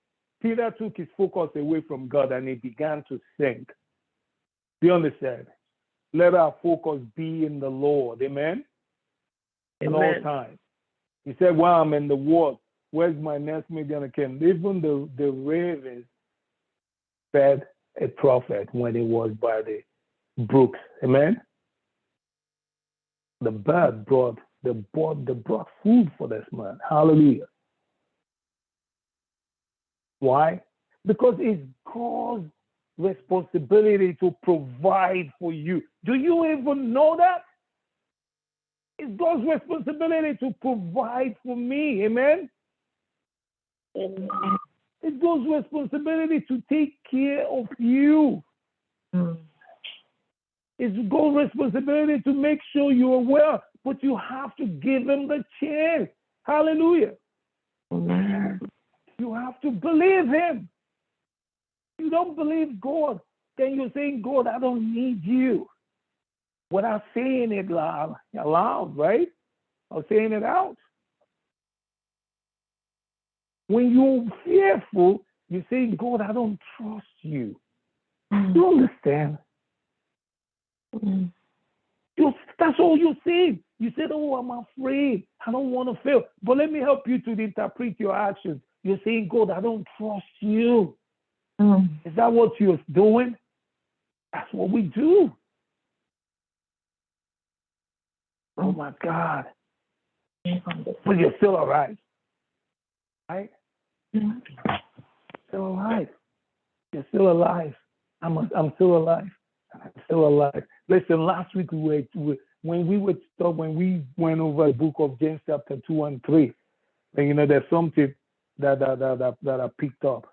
Peter took his focus away from God and he began to sink. Do you understand? Let our focus be in the Lord. Amen? At all times. He said, while I'm in the world, where's my next meal gonna come? Even the ravens fed a prophet when he was by the brooks. Amen? The bird brought food for this man. Hallelujah. Why? Because it's God's responsibility to provide for you. Do you even know that? It's God's responsibility to provide for me. Amen? Amen. It's God's responsibility to take care of you. It's God's responsibility to make sure you are well, but you have to give him the chance. Hallelujah. Amen. You have to believe him. You don't believe God, then you're saying, God, I don't need you. Without saying it aloud, right? Or saying it out. When you're fearful, you say, God, I don't trust you. You understand? That's all you say. You said, oh, I'm afraid. I don't want to fail. But let me help you to interpret your actions. You're saying, God, I don't trust you. Is that what you're doing? That's what we do. Oh, my God. But you're still alive. Right? Still alive. You're still alive. I'm still alive. I'm still alive. Listen, last week when we went over the book of James chapter 2 and 3, and there's something that I picked up.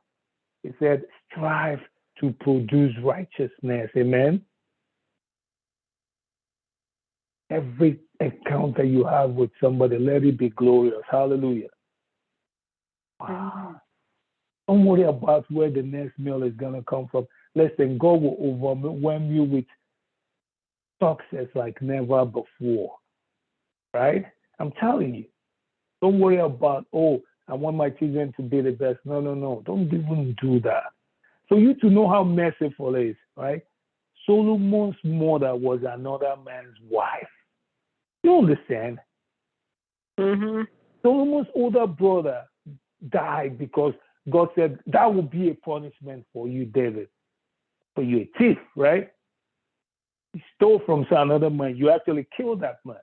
It said, strive to produce righteousness. Amen. Every encounter you have with somebody, let it be glorious. Hallelujah. Wow. Don't worry about where the next meal is going to come from. Listen, God will overwhelm you with success like never before. Right? I'm telling you. Don't worry about, oh, I want my children to be the best. No. Don't even do that. For you to know how merciful it is, right? Solomon's mother was another man's wife. You understand? Solomon's older brother died because God said that will be a punishment for you, David. For you, a thief, right? He stole from another man. You actually killed that man.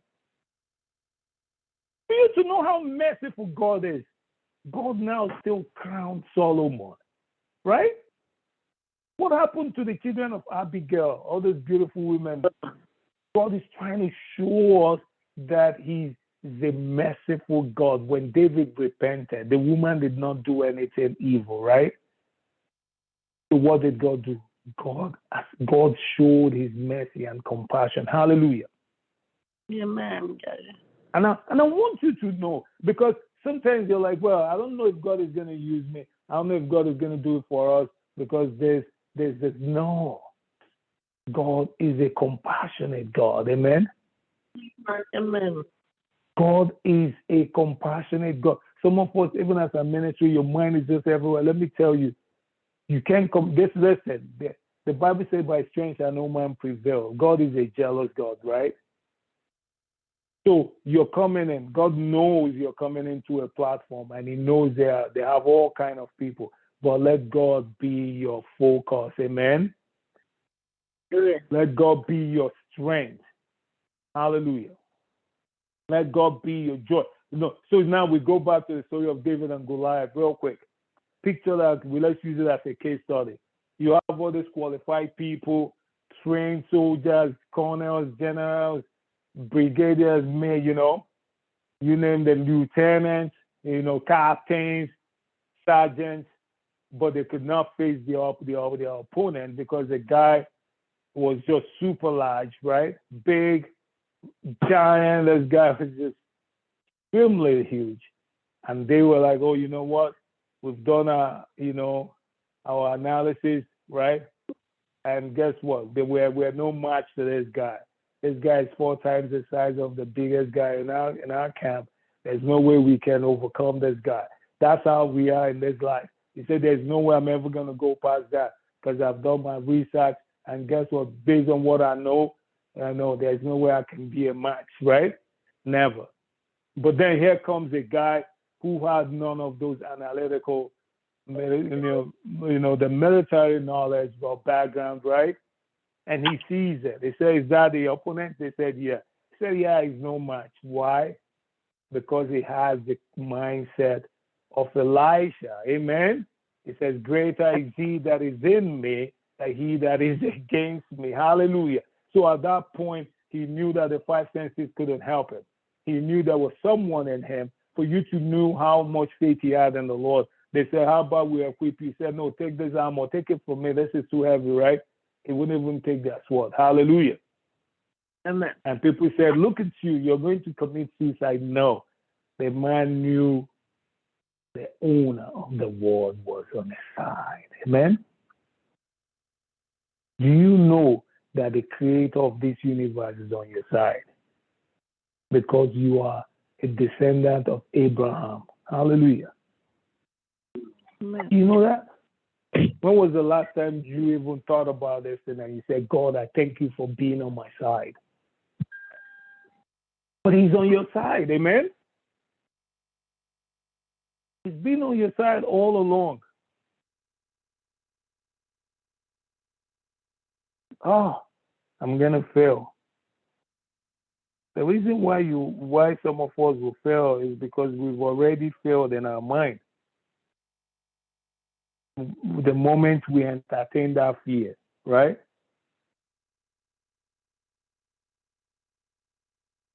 For you to know how merciful God is, God now still crowned Solomon, right? What happened to the children of Abigail, all those beautiful women? God is trying to show us that he's a merciful God. When David repented, the woman did not do anything evil, right? So what did God do? God showed his mercy and compassion. Hallelujah. Amen. And I want you to know, because sometimes you're like, well, I don't know if God is going to use me. I don't know if God is going to do it for us, because there's this. No. God is a compassionate God. Amen? Amen. God is a compassionate God. Some of us, even as a ministry, your mind is just everywhere. Let me tell you, you can't come. Listen, the Bible says, by strength shall no man prevail. God is a jealous God, right? So you're coming in. God knows you're coming into a platform, and he knows they have all kind of people. But let God be your focus. Amen? Hallelujah. Let God be your strength. Hallelujah. Let God be your joy. So now we go back to the story of David and Goliath real quick. Picture that. Let's use it as a case study. You have all these qualified people, trained soldiers, colonels, generals, brigadiers, you name them, lieutenants, captains, sergeants, but they could not face the opponent because the guy was just super large, right? Big, giant. This guy was just extremely huge. And they were like, oh, you know what? We've done our analysis, right? And guess what? We're no match to this guy. This guy is 4 times the size of the biggest guy in our camp. There's no way we can overcome this guy. That's how we are in this life. He said, there's no way I'm ever going to go past that, because I've done my research. And guess what? Based on what I know there's no way I can be a match, right? Never. But then here comes a guy who had none of those analytical, the military knowledge or background, right? And he sees it. They say, is that the opponent? They said, yeah. He said, yeah, he's no match. Why? Because he has the mindset of Elisha. Amen? He says, greater is he that is in me than he that is against me. Hallelujah. So at that point, he knew that the 5 senses couldn't help him. He knew there was someone in him. For you to know how much faith he had in the Lord, they said, how about we equip you? He said, no, take this armor. Take it from me. This is too heavy, right? He wouldn't even take that sword. Hallelujah. Amen. And people said, look at you. You're going to commit suicide. No. The man knew the owner of the world was on his side. Amen? Do you know that the creator of this universe is on your side? Because you are a descendant of Abraham. Hallelujah. Amen. You know that? When was the last time you even thought about this and you said, God, I thank you for being on my side? But he's on your side. Amen? He's been on your side all along. Oh, I'm going to fail. The reason why some of us will fail is because we've already failed in our mind. The moment we entertain that fear, right?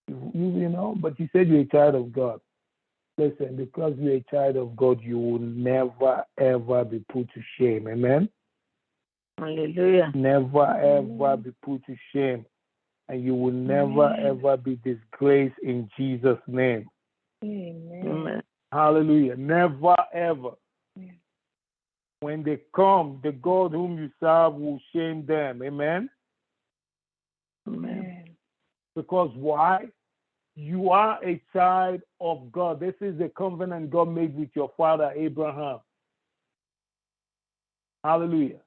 But you said you're a child of God. Listen, because you're a child of God, you will never, ever be put to shame. Amen? Hallelujah. Never, ever be put to shame. And you will never, ever be disgraced in Jesus' name. Amen. Hallelujah. Never, ever. When they come, the God whom you serve will shame them. Amen? Amen. Because why? You are a child of God. This is the covenant God made with your father Abraham. Hallelujah.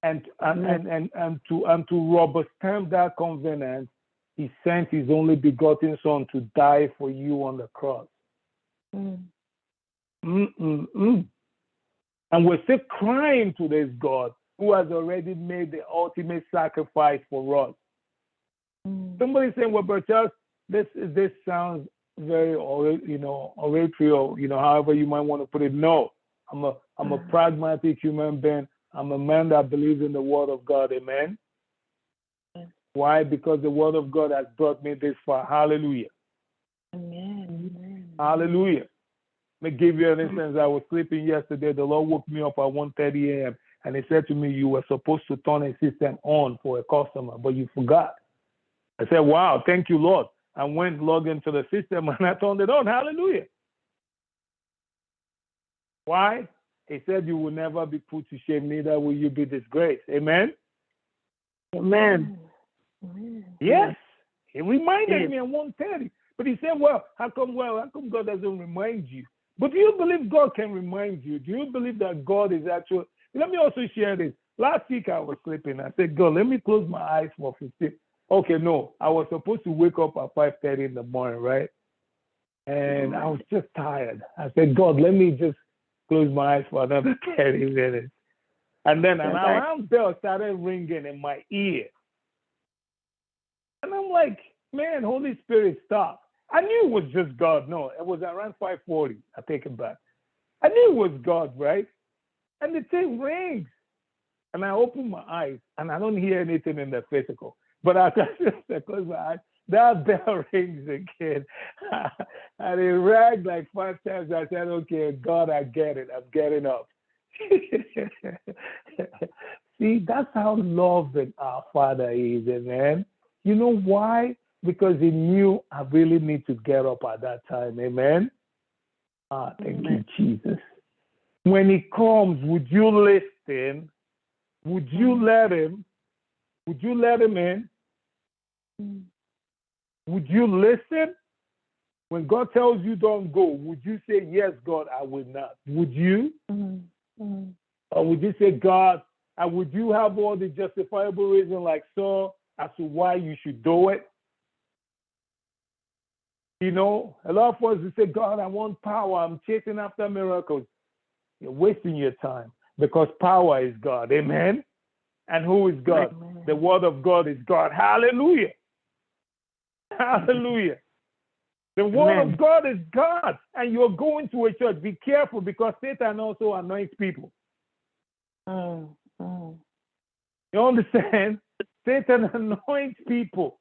And to rubber stamp that covenant, he sent his only begotten son to die for you on the cross. And we're still crying to this God who has already made the ultimate sacrifice for us. Somebody saying, well, but Charles, this sounds very, oratory, or, however you might want to put it. No, I'm a pragmatic human being. I'm a man that believes in the word of God. Amen. Why? Because the word of God has brought me this far. Hallelujah. Amen. Hallelujah. Let me give you an instance. I was sleeping yesterday. The Lord woke me up at 1:30 a.m. And he said to me, you were supposed to turn a system on for a customer, but you forgot. I said, wow, thank you, Lord. I went, logged into the system, and I turned it on. Hallelujah. Why? He said, you will never be put to shame, neither will you be disgraced. Amen? Amen. Yes. He reminded me at 1:30. But he said, how come God doesn't remind you? But do you believe God can remind you? Do you believe that God is actually... Let me also share this. Last week I was sleeping. I said, God, let me close my eyes for 15. Okay, no. I was supposed to wake up at 5:30 in the morning, right? And I was just tired. I said, God, let me just close my eyes for another 30 minutes. And then an alarm bell started ringing in my ear. And I'm like, man, Holy Spirit, stop. I knew it was just God. No, it was around 5:40. I take it back. I knew it was God, right? And the thing rings. And I open my eyes, and I don't hear anything in the physical. But I just close my eyes. That bell rings again. And it rang like 5 times. I said, okay, God, I get it. I'm getting up. See, that's how loving our Father is, amen. You know why? Because he knew I really need to get up at that time, amen. Thank you, Jesus. When he comes, would you listen? Would you let him? Would you let him in? Would you listen? When God tells you don't go, would you say, yes, God, I will not? Would you? Or would you say, God, would you have all the justifiable reason like Saul as to why you should do it? You know, a lot of us will say, God, I want power. I'm chasing after miracles. You're wasting your time because power is God. Amen? And who is God? Amen. The word of God is God. Hallelujah. Hallelujah. The word of God is God. And you're going to a church. Be careful because Satan also anoints people. You understand? Satan anoints people.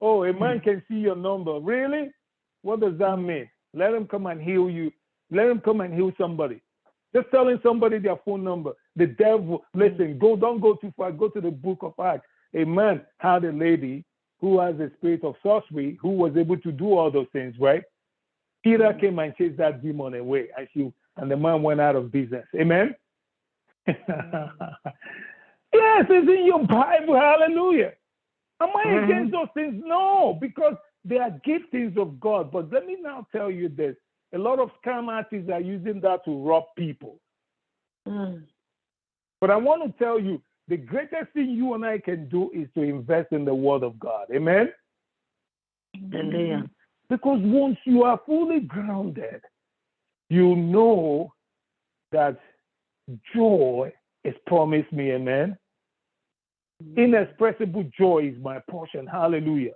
Oh, a man can see your number. Really? What does that mean? Let him come and heal you. Let him come and heal somebody. Just telling somebody their phone number. The devil, listen, don't go too far. Go to the book of Acts. A man had a lady who has a spirit of sorcery who was able to do all those things, right? Peter came and chased that demon away, and the man went out of business. Amen? Yes, it's in your Bible. Hallelujah. Am I against those things? No, because they are giftings of God. But let me now tell you this. A lot of scam artists are using that to rob people. But I want to tell you, the greatest thing you and I can do is to invest in the Word of God. Amen? Hallelujah. Because once you are fully grounded, you know that joy is promised me. Amen? Inexpressible joy is my portion. Hallelujah.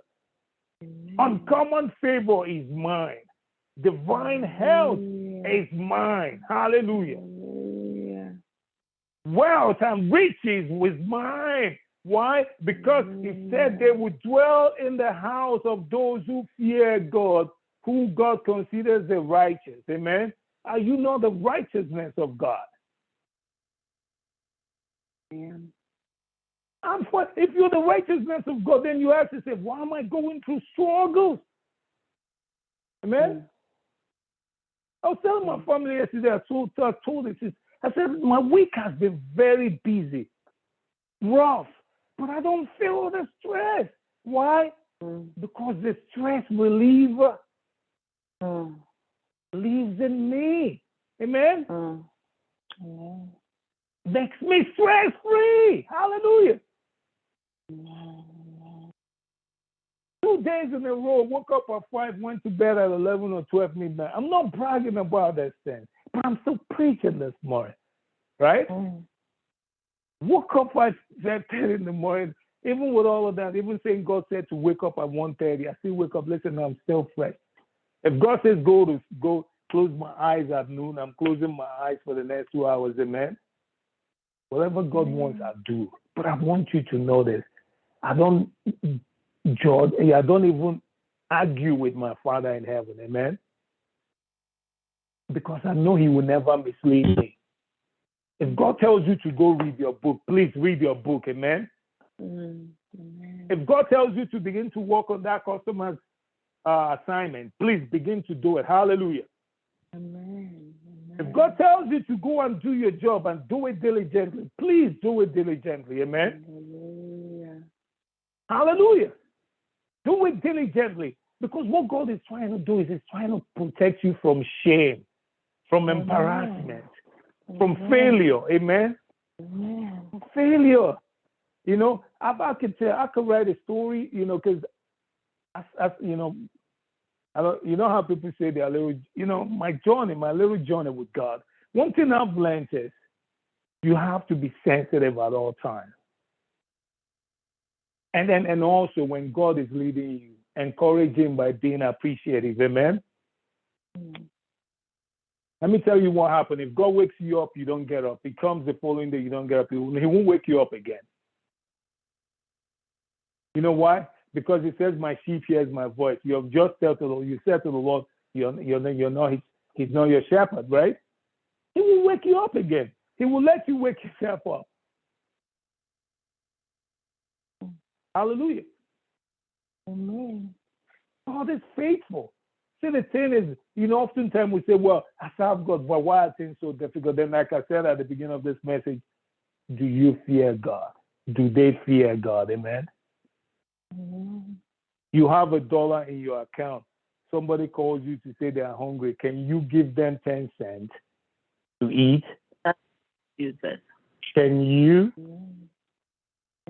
Uncommon favor is mine. Divine health is mine. Hallelujah. Wealth and riches was mine. Why? Because he said they would dwell in the house of those who fear God, who God considers the righteous. Amen. Are you not the righteousness of God? If you're the righteousness of God, then you have to say, why am I going through struggles? Amen. I was telling my family yesterday, I told this. I said, my week has been very busy, rough, but I don't feel the stress. Why? Because the stress reliever lives in me. Amen? Makes me stress-free. Hallelujah. 2 days in a row, woke up at 5, went to bed at 11 or 12 midnight. I'm not bragging about that thing, but I'm still preaching this morning, right? Woke up at 10:30 in the morning, even with all of that, even saying God said to wake up at 1:30, I still wake up, listen, I'm still fresh. If God says go close my eyes at noon, I'm closing my eyes for the next 2 hours, amen? Whatever God wants, I do. But I want you to know this. I don't judge, I don't even argue with my Father in heaven, amen? Because I know he will never mislead me. If God tells you to go read your book, please read your book. Amen. Amen. If God tells you to begin to work on that customer's assignment, please begin to do it. Hallelujah. Amen. If God tells you to go and do your job and do it diligently, please do it diligently. Amen. Hallelujah. Hallelujah. Do it diligently. Because what God is trying to do is He's trying to protect you from shame, from embarrassment, from failure. Amen. Amen. Failure. You know, I could write a story, you know, because, you know, you know how people say they are little, you know, my little journey with God. One thing I've learned is you have to be sensitive at all times. And also when God is leading you, encourage Him by being appreciative. Amen. Let me tell you what happened. If God wakes you up, you don't get up. He comes the following day, you don't get up. He won't wake you up again. You know why? Because He says, "My sheep hears my voice." You have just said to the Lord, you're not He's not your shepherd, right? He will wake you up again. He will let you wake yourself up. Hallelujah. Amen. God is faithful. See, the thing is, you know, oftentimes we say, well, I serve God, but why are things so difficult? Then, like I said at the beginning of this message, do you fear God? Do they fear God? Amen. Amen. You have $1 in your account. Somebody calls you to say they are hungry. Can you give them 10 cents to eat? Use that. Can you?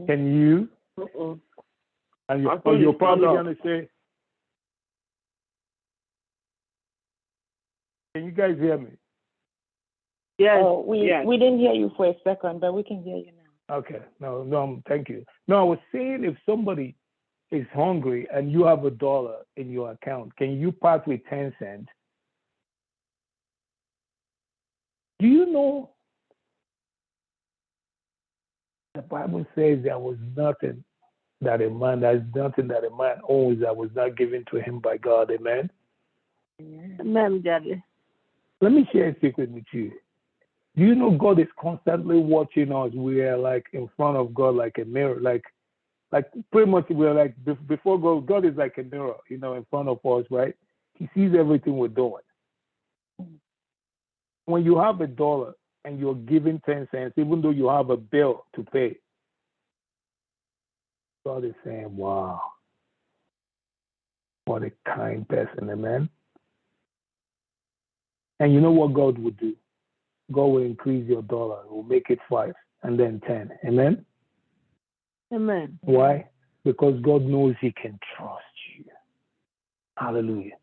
Can you? Uh-oh. And you're probably going to say, can you guys hear me? Yes. Oh, we didn't hear you for a second, but we can hear you now. Okay. No, thank you. No, I was saying if somebody is hungry and you have $1 in your account, can you part with 10 cents? Do you know the Bible says there was nothing that a man owns that was not given to him by God. Amen. Amen, Daddy. Let me share a secret with you. Do you know God is constantly watching us? We are like in front of God like a mirror, like pretty much we're like before God. God is like a mirror, you know, in front of us, right? He sees everything we're doing. When you have $1 and you're giving 10 cents, even though you have a bill to pay, God is saying, "Wow, what a kind person, amen." And you know what God would do? God will increase your $1, will make it 5 and then 10. Amen? Amen. Why? Because God knows He can trust you. Hallelujah.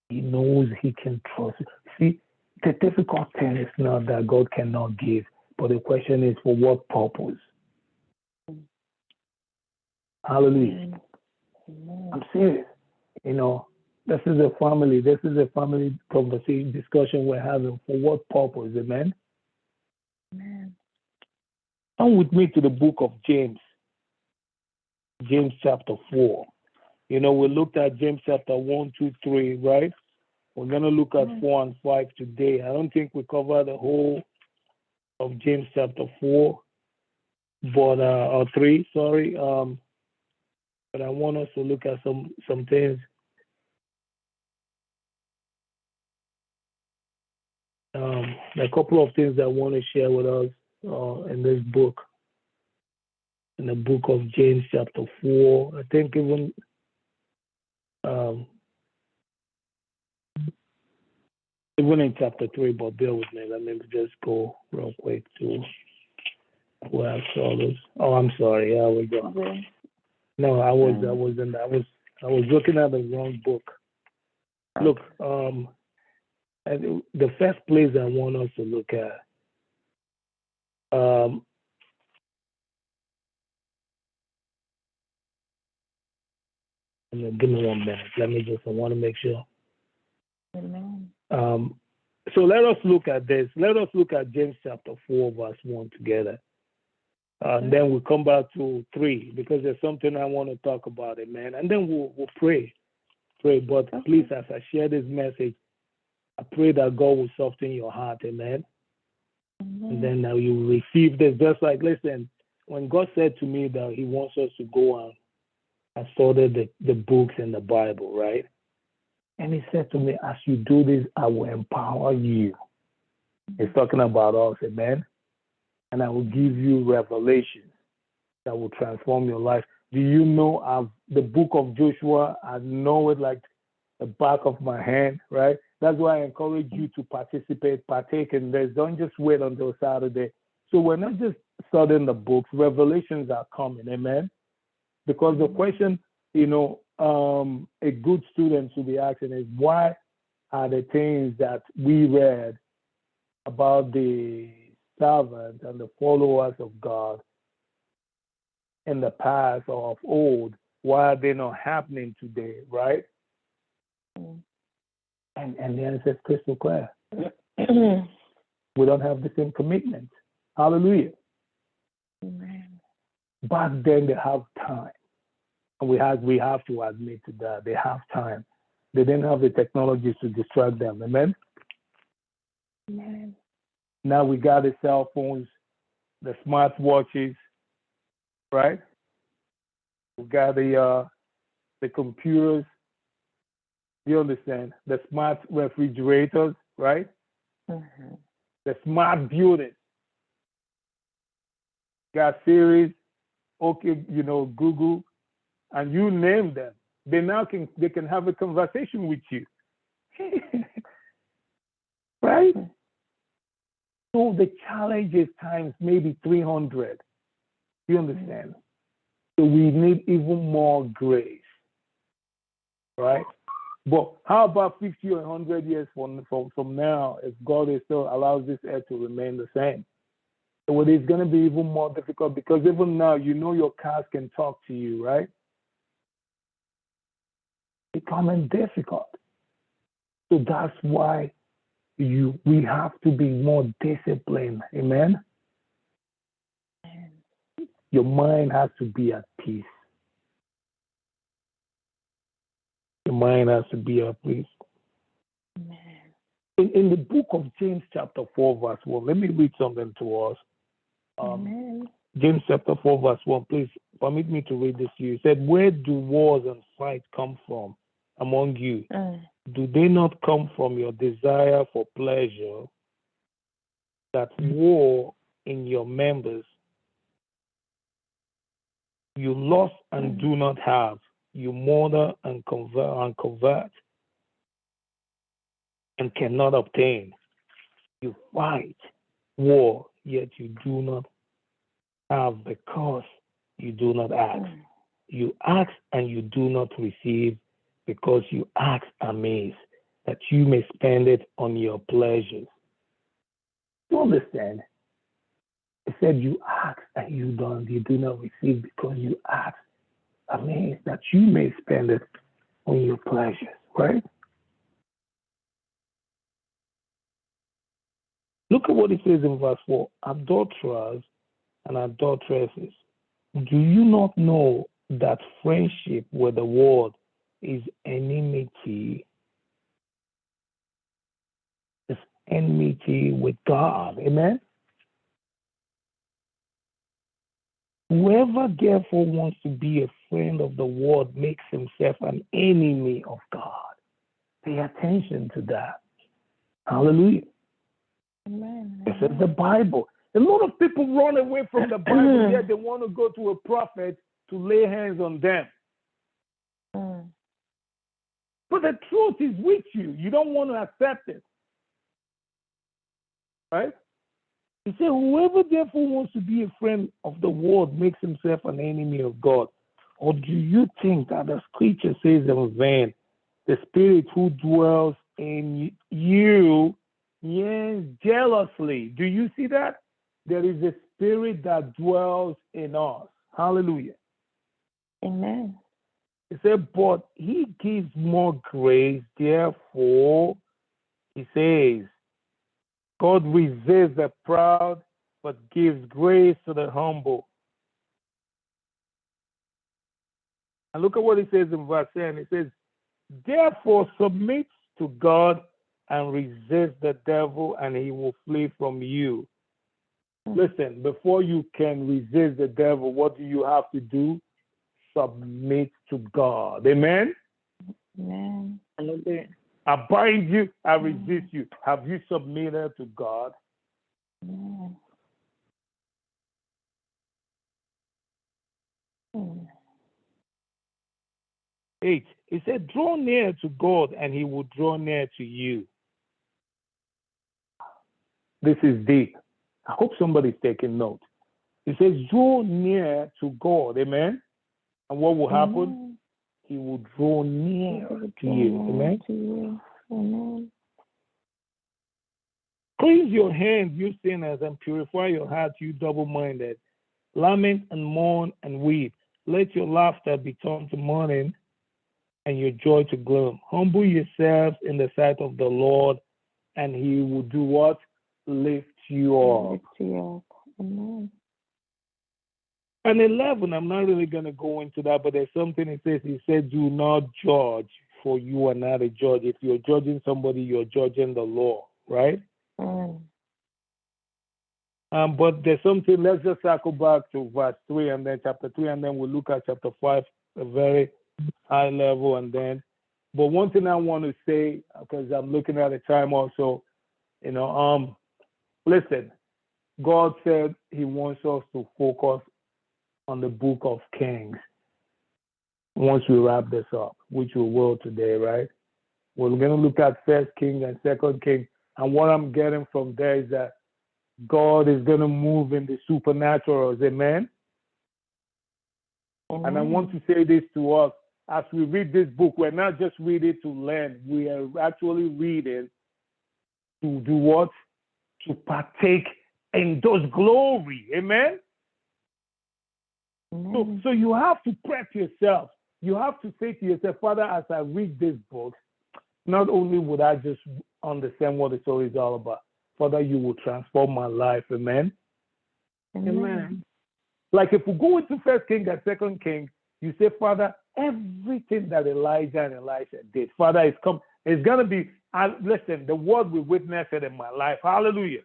He knows He can trust you. See, the difficult thing is not that God cannot give, but the question is for what purpose? Hallelujah. I'm serious. You know, this is a family conversation, discussion we're having. For what purpose? Amen? Amen. Come with me to the book of James. James chapter 4. You know, we looked at James chapter 1, 2, 3, right? We're going to look at 4 and 5 today. I don't think we cover the whole of James chapter 4, but or 3, sorry. But I want us to look at some things. A couple of things I want to share with us in this book, in the book of James chapter 4. I think even in chapter 3, but bear with me. Let me just go real quick to where I saw this. Oh, I'm sorry. Here we go. Okay. No, I was looking at the wrong book. Look, and the first place I want us to look at, give me 1 minute. I want to make sure. Amen. So let us look at this. Let us look at James chapter 4, verse 1 together. And then we'll come back to 3 because there's something I want to talk about, amen. And then we'll pray. But please, as I share this message, I pray that God will soften your heart, amen. Amen. And then now you receive this. Just like, listen, when God said to me that he wants us to go on and study the books in the Bible, right? And he said to me, as you do this, I will empower you. He's talking about us, amen. And I will give you revelations that will transform your life. Do you know the book of Joshua? I know it like the back of my hand, right? That's why I encourage you to participate, partake in this. Don't just wait until Saturday. So we're not just studying the books. Revelations are coming, amen? Because the question, a good student should be asking is, why are the things that we read about the servants and the followers of God in the past or of old, why are they not happening today, right? And the answer is crystal clear. We don't have the same commitment. Hallelujah. Amen. Back then they have time. And we have to admit to that. They have time. They didn't have the technologies to distract them. Amen? Amen. Now we got the cell phones, the smartwatches, right? We got the computers. You understand? The smart refrigerators, right? Mm-hmm. The smart buildings. Got Siri, okay, Google, and you name them. They can have a conversation with you. Right? So the challenge is times maybe 300. You understand? So we need even more grace. Right? But how about 50 or 100 years from now, if God is still allows this earth to remain the same? So it's going to be even more difficult, because even now, your cars can talk to you, right? Becoming difficult. So that's why we have to be more disciplined. Amen? Your mind has to be at peace. Your mind has to be at peace. Amen. In the book of James chapter 4 verse 1, let me read something to us. Amen. James chapter 4 verse 1, please permit me to read this to you. It said, where do wars and fights come from among you? Do they not come from your desire for pleasure that war in your members? You lost and do not have. You murder and convert and cannot obtain. You fight war, yet you do not have, because you do not ask. You ask and you do not receive, because you ask amiss, that you may spend it on your pleasures. You understand? It said you ask and you do not receive, because you ask amiss, that you may spend it on your pleasures, right? Look at what it says in verse 4. Adulterers and adulteresses, do you not know that friendship with the world is enmity? Is enmity with God. Amen? Whoever therefore wants to be a friend of the world makes himself an enemy of God. Pay attention to that. Hallelujah. Amen. This is the Bible. A lot of people run away from the Bible, yet they want to go to a prophet to lay hands on them. But the truth is with you. You don't want to accept it. Right? He said, whoever therefore wants to be a friend of the world makes himself an enemy of God. Or do you think that the scripture says in vain, the spirit who dwells in you yearns jealously? Do you see that? There is a spirit that dwells in us. Hallelujah. Amen. He said, but he gives more grace. Therefore, he says, God resists the proud, but gives grace to the humble. And look at what he says in verse 10. It says, therefore submit to God, and resist the devil, and he will flee from you. Listen, before you can resist the devil, what do you have to do? Submit to God. Amen? Amen. Hallelujah. I bind you, I resist you. Have you submitted to God? Amen. 8. He said, draw near to God, and he will draw near to you. This is deep. I hope somebody's taking note. He says, draw near to God. Amen? And what will happen? He will draw near to you. Amen? Amen. Cleanse your hands, you sinners, and purify your hearts, you double-minded. Lament and mourn and weep. Let your laughter be turned to mourning and your joy to gloom. Humble yourselves in the sight of the Lord, and he will do what? Lift you up. Lift you up. Amen. And 11, I'm not really going to go into that, but there's something it says. He said, do not judge, for you are not a judge. If you're judging somebody, you're judging the law, right? But there's something, let's just circle back to verse 3 and then chapter 3, and then we'll look at chapter 5, a very high level. And then, but one thing I want to say, because I'm looking at the time also, listen, God said he wants us to focus on the book of Kings once we wrap this up, which we will today, right? We're going to look at First King and Second King, and what I'm getting from there is that God is going to move in the supernaturals, amen? And I want to say this to us, as we read this book, we're not just reading to learn, we are actually reading to do what? To partake in those glory, amen? So you have to prep yourself. You have to say to yourself, Father, as I read this book, not only would I just understand what the story is all about, Father, you will transform my life, amen? Amen. Like if we go into First King and Second King, you say, Father, everything that Elijah and Elisha did, Father, it's going to be, listen, the word we witnessed it in my life, hallelujah.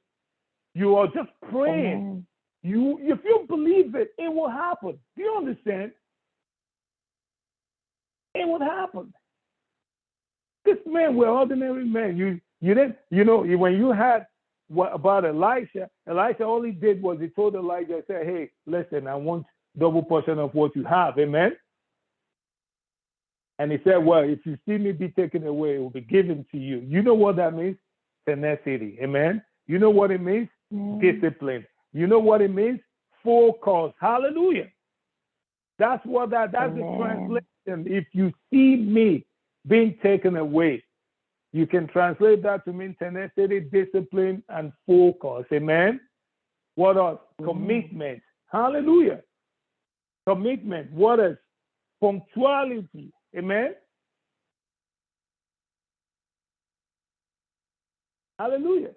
You are just praying. If you believe it, it will happen. Do you understand? It would happen. This man were ordinary men. You didn't, when you had about Elisha all he did was he told Elijah, say, hey, listen, I want double portion of what you have. Amen. And he said, well, if you see me be taken away, it will be given to you. You know what that means? Tenacity. Amen. You know what it means? Discipline. You know what it means? Focus. Hallelujah. That's the translation. If you see me being taken away, you can translate that to mean tenacity, discipline, and focus. Amen. What else? Commitment. Hallelujah. Commitment. What else? Punctuality. Amen. Hallelujah.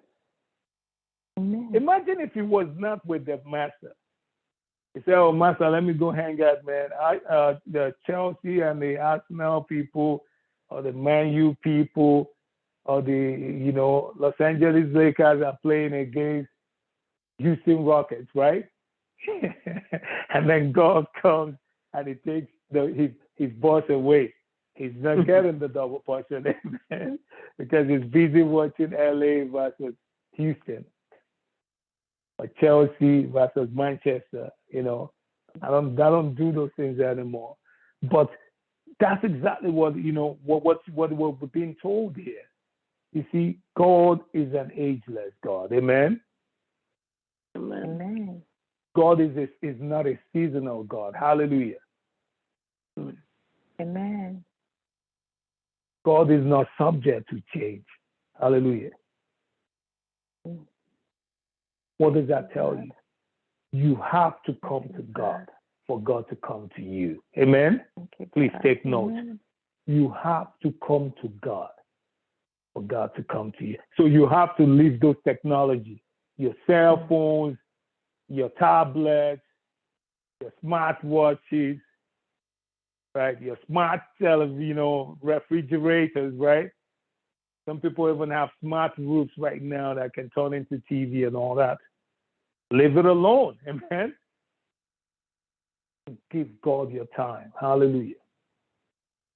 Amen. Imagine if he was not with the master. He said, oh, master, let me go hang out, man. The Chelsea and the Arsenal people, or the Man U people, or the, Los Angeles Lakers are playing against Houston Rockets, right? And then God comes and he takes his boss away. He's not getting the double portion, amen, because he's busy watching LA versus Houston, or Chelsea versus Manchester. I don't do those things anymore. But that's exactly what we're being told here. You see, God is an ageless God. Amen. Amen. God is not a seasonal God. Hallelujah. Amen. God is not subject to change. Hallelujah. What does that tell you? You have to come to God for God to come to you. Amen? Please take note. You have to come to God for God to come to you. So you have to leave those technologies, your cell phones, your tablets, your smartwatches, right? Your smart refrigerators, right? Some people even have smart roofs right now that can turn into TV and all that. Leave it alone. Amen. Give God your time. Hallelujah.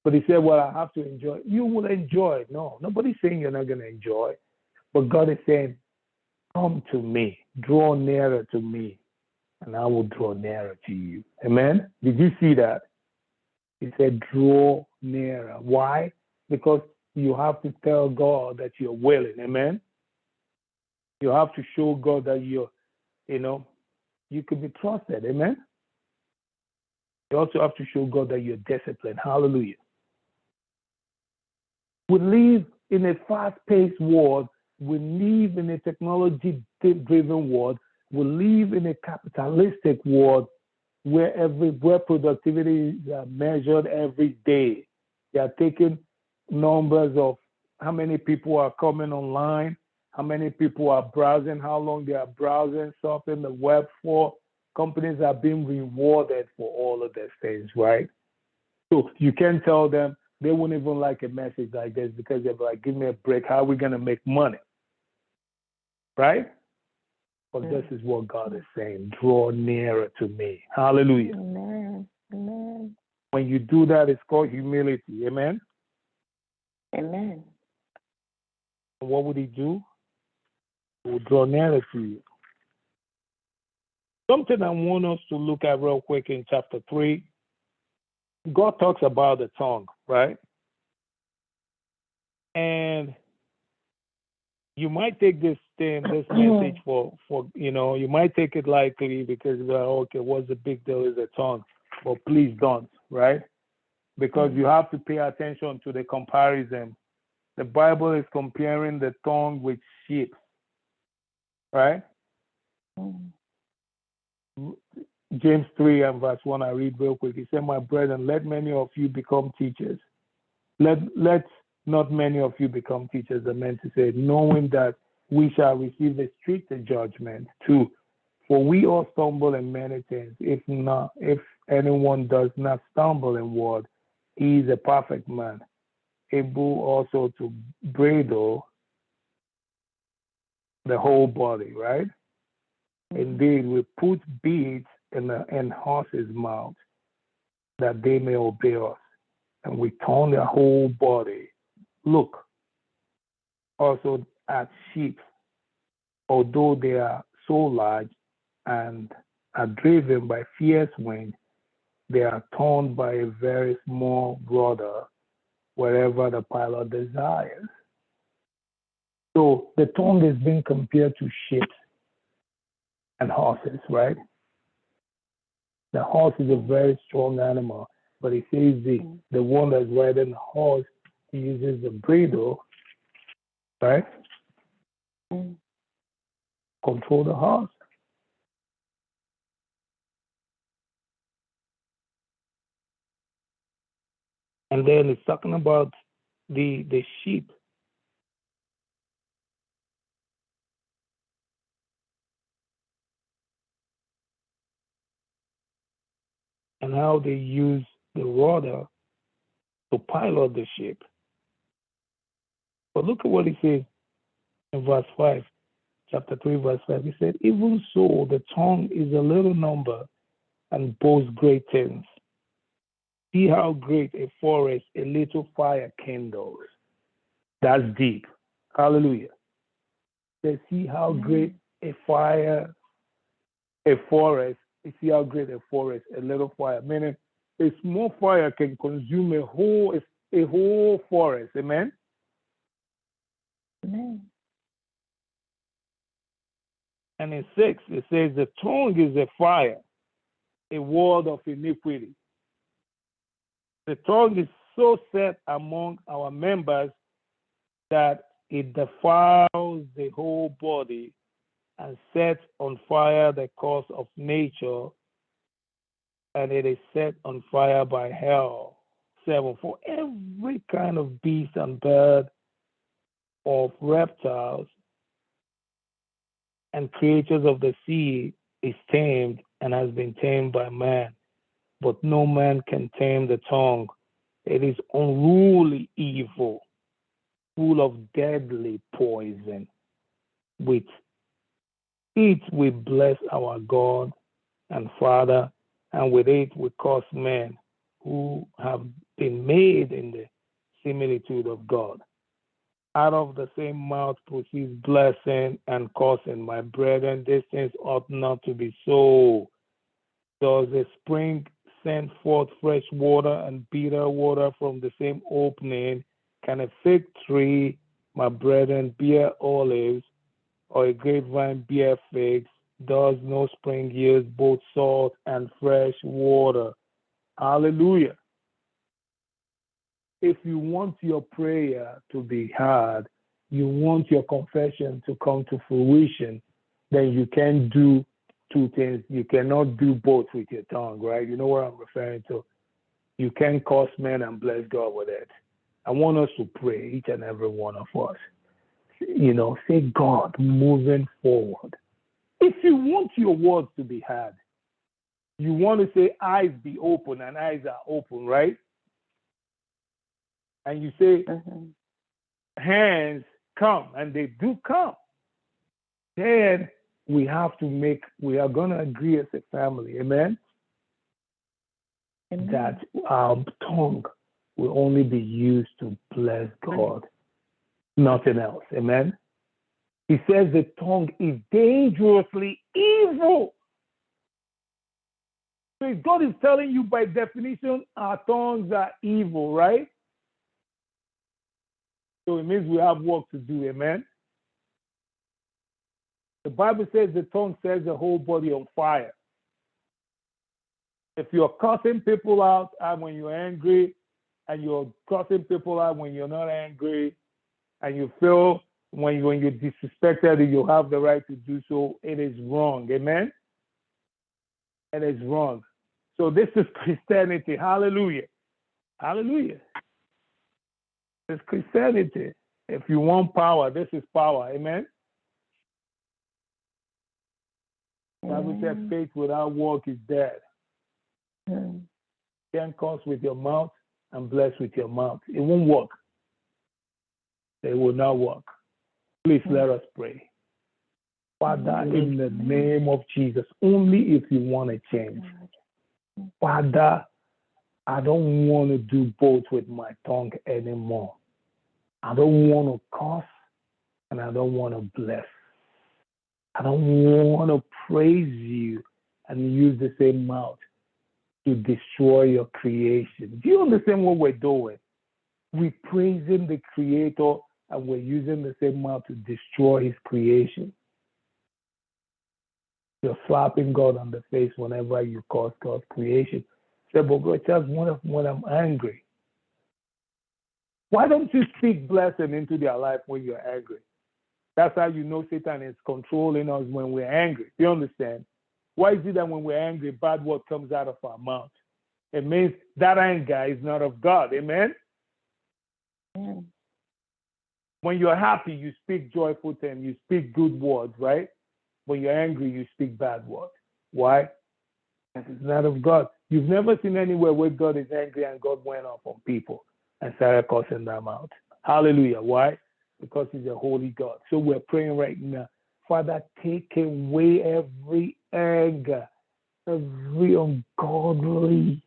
But he said, well, I have to enjoy. You will enjoy. No, nobody's saying you're not going to enjoy. But God is saying, come to me. Draw nearer to me. And I will draw nearer to you. Amen. Did you see that? He said, draw nearer. Why? Because you have to tell God that you're willing. Amen. You have to show God that you can be trusted. Amen. You also have to show God that you're disciplined. Hallelujah. We live in a fast-paced world. We live in a technology-driven world. We live in a capitalistic world where productivity is measured every day. They are taking numbers of how many people are coming online, how many people are browsing, how long they are browsing, surfing the web for. Companies are being rewarded for all of these things, right? So you can tell them they wouldn't even like a message like this because they're like, give me a break. How are we going to make money? Right? But this is what God is saying. Draw nearer to me. Hallelujah. Amen. Amen. When you do that, it's called humility. Amen? Amen. And what would he do? He will draw nearer to you. Something I want us to look at real quick in chapter 3. God talks about the tongue, right? And you might take this message for you might take it lightly because, well, okay, what's the big deal is the tongue? But please don't, right? Because you have to pay attention to the comparison. The Bible is comparing the tongue with sheep, right? James 3 and verse 1, I read real quick. He said, my brethren, let many of you become teachers. Let not many of you become teachers, I meant to say, knowing that we shall receive a stricter judgment too. For we all stumble in many things. If anyone does not stumble in word, he is a perfect man, able also to bridle the whole body, right? Indeed, we put beads in horses' mouths that they may obey us, and we turn their whole body. Look also at sheep, although they are so large and are driven by fierce wind, they are torn by a very small rudder wherever the pilot desires. So the tongue is being compared to sheep and horses, right? The horse is a very strong animal, but it says the one that's riding the horse uses the bridle, right? Control the horse. And then it's talking about the sheep. And how they use the rudder to pilot the ship. But look at what he says in verse 5, chapter 3, verse 5. He said, even so, the tongue is a little number and boasts great things. See how great a forest a little fire kindles. That's deep. Hallelujah. They see how great a forest, you see how great a forest, a little fire, meaning a small fire can consume a whole forest. Amen? Amen. And in 6, it says, the tongue is a fire, a word of iniquity. The tongue is so set among our members that it defiles the whole body and sets on fire the course of nature, and it is set on fire by hell. 7, for every kind of beast and bird, of reptiles and creatures of the sea is tamed and has been tamed by man. But no man can tame the tongue. It is unruly evil full of deadly poison. With it we bless our God and Father, and with it we curse men who have been made in the similitude of God. Out of the same mouth proceeds blessing and cursing. My brethren, these things ought not to be so. Does a spring send forth fresh water and bitter water from the same opening? Can a fig tree, my brethren, bear olives, or a grapevine bear figs? Does no spring yield both salt and fresh water? Hallelujah. If you want your prayer to be heard, you want your confession to come to fruition, then you can do two things. You cannot do both with your tongue, right? You know what I'm referring to? You can curse men and bless God with it. I want us to pray, each and every one of us. Say, God, moving forward. If you want your words to be heard, you want to say, eyes be open, and eyes are open, right? And you say, hands come, and they do come. Then we are going to agree as a family, amen? That our tongue will only be used to bless God, nothing else, amen? He says the tongue is dangerously evil. So if God is telling you by definition, our tongues are evil, right? So it means we have work to do, amen? The Bible says the tongue sets the whole body on fire. If you're cussing people out when you're angry, and you're cussing people out when you're not angry, and you feel when you're disrespected, you have the right to do so, it is wrong, amen? It is wrong. So this is Christianity. Hallelujah. Hallelujah. It's Christianity. If you want power, this is power. Amen. The Bible says faith without work is dead. You can't curse with your mouth and bless with your mouth. It won't work. It will not work. Please let us pray. Father, in the name of Jesus, only if you want to change. Father, I don't want to do both with my tongue anymore. I don't want to curse and I don't want to bless. I don't want to praise you and use the same mouth to destroy your creation. Do you understand what we're doing? We're praising the Creator and we're using the same mouth to destroy his creation. You're slapping God on the face whenever you curse God's creation. Say, but God, just when I'm angry. Why don't you speak blessing into their life when you're angry? That's how you know Satan is controlling us when we're angry. You understand? Why is it that when we're angry, bad word comes out of our mouth? It means that anger is not of God. Amen? When you're happy, you speak joyful things. You speak good words, right? When you're angry, you speak bad words. Why? Because it's not of God. You've never seen anywhere where God is angry and God went off on people and started cursing them out. Hallelujah. Why? Because he's a holy God. So we're praying right now. Father, take away every anger, every ungodly.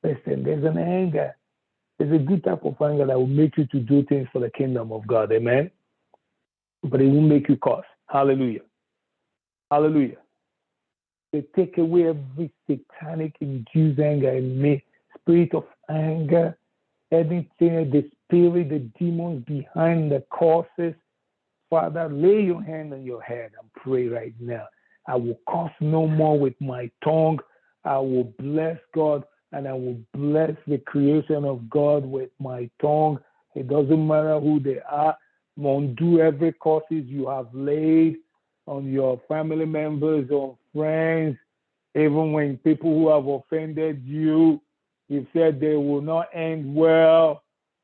Listen, there's an anger. There's a good type of anger that will make you to do things for the kingdom of God. Amen? But it won't make you curse. Hallelujah. Hallelujah. They take away every satanic induced anger in me, spirit of anger, anything, the spirit, the demons behind the causes. Father, lay your hand on your head and pray right now. I will curse no more with my tongue. I will bless God and I will bless the creation of God with my tongue. It doesn't matter who they are. Undo every curses you have laid on your family members or friends. Even when people who have offended you, you said they will not end well.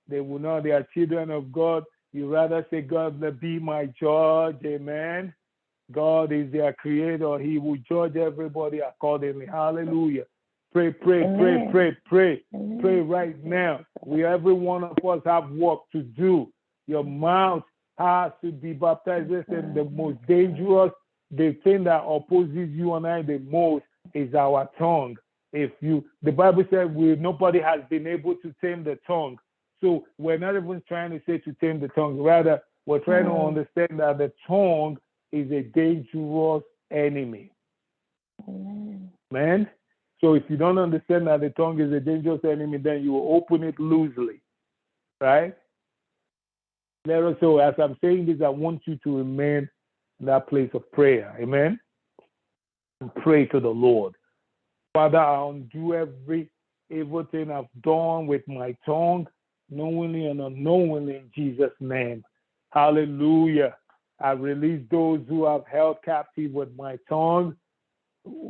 They will not, they are children of God. You rather say, God, be my judge. Amen. God is their creator. He will judge everybody accordingly. Hallelujah. Pray, pray, pray, pray, pray. Pray right now. Every one of us have work to do. Your mouth has to be baptized. Listen, the most dangerous, the thing that opposes you and I the most is our tongue. The Bible says nobody has been able to tame the tongue. So we're not even trying to say to tame the tongue. Rather, we're trying to understand that the tongue is a dangerous enemy. Amen. So if you don't understand that the tongue is a dangerous enemy, then you will open it loosely. Right? So as I'm saying this, I want you to remain in that place of prayer. Amen. And pray to the Lord. Father, I undo every evil thing I've done with my tongue, knowingly and unknowingly, in Jesus' name. Hallelujah. I release those who have held captive with my tongue,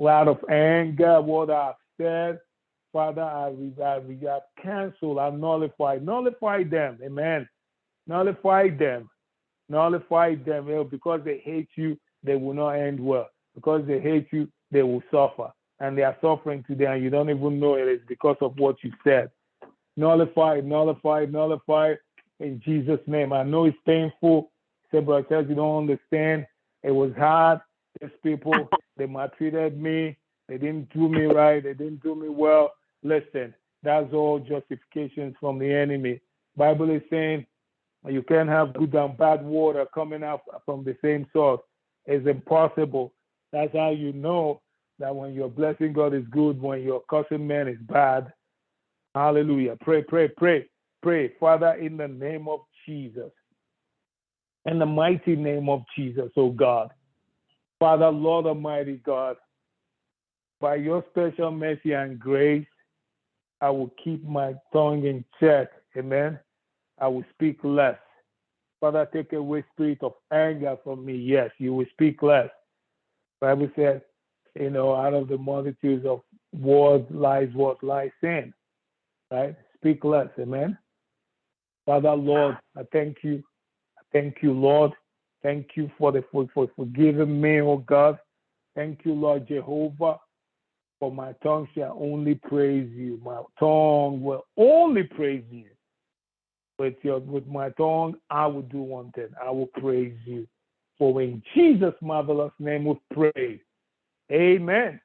out of anger, what I've said. Father, I cancel, I nullify them. Amen. Nullify them. Because they hate you, they will not end well. Because they hate you, they will suffer. And they are suffering today, and you don't even know it is because of what you said. Nullify in Jesus' name. I know it's painful. Say, but I you don't understand. It was hard. These people, they maltreated me. They didn't do me right. They didn't do me well. Listen, that's all justifications from the enemy. Bible is saying you can't have good and bad water coming out from the same source. It's impossible. That's how you know that when your blessing God is good, when your cursing man is bad. Hallelujah. Pray. Father, in the name of Jesus. In the mighty name of Jesus, oh God. Father, Lord Almighty God, by your special mercy and grace, I will keep my tongue in check. Amen. I will speak less. Father, take away spirit of anger from me. Yes, you will speak less. Bible says, out of the multitudes of words lies sin. Right? Speak less. Amen. Father, Lord, I thank you. Thank you, Lord. Thank you for forgiving me, oh God. Thank you, Lord Jehovah, for my tongue shall only praise you. My tongue will only praise you. With my tongue, I will do one thing. I will praise you. For in Jesus' marvelous name we pray. Amen.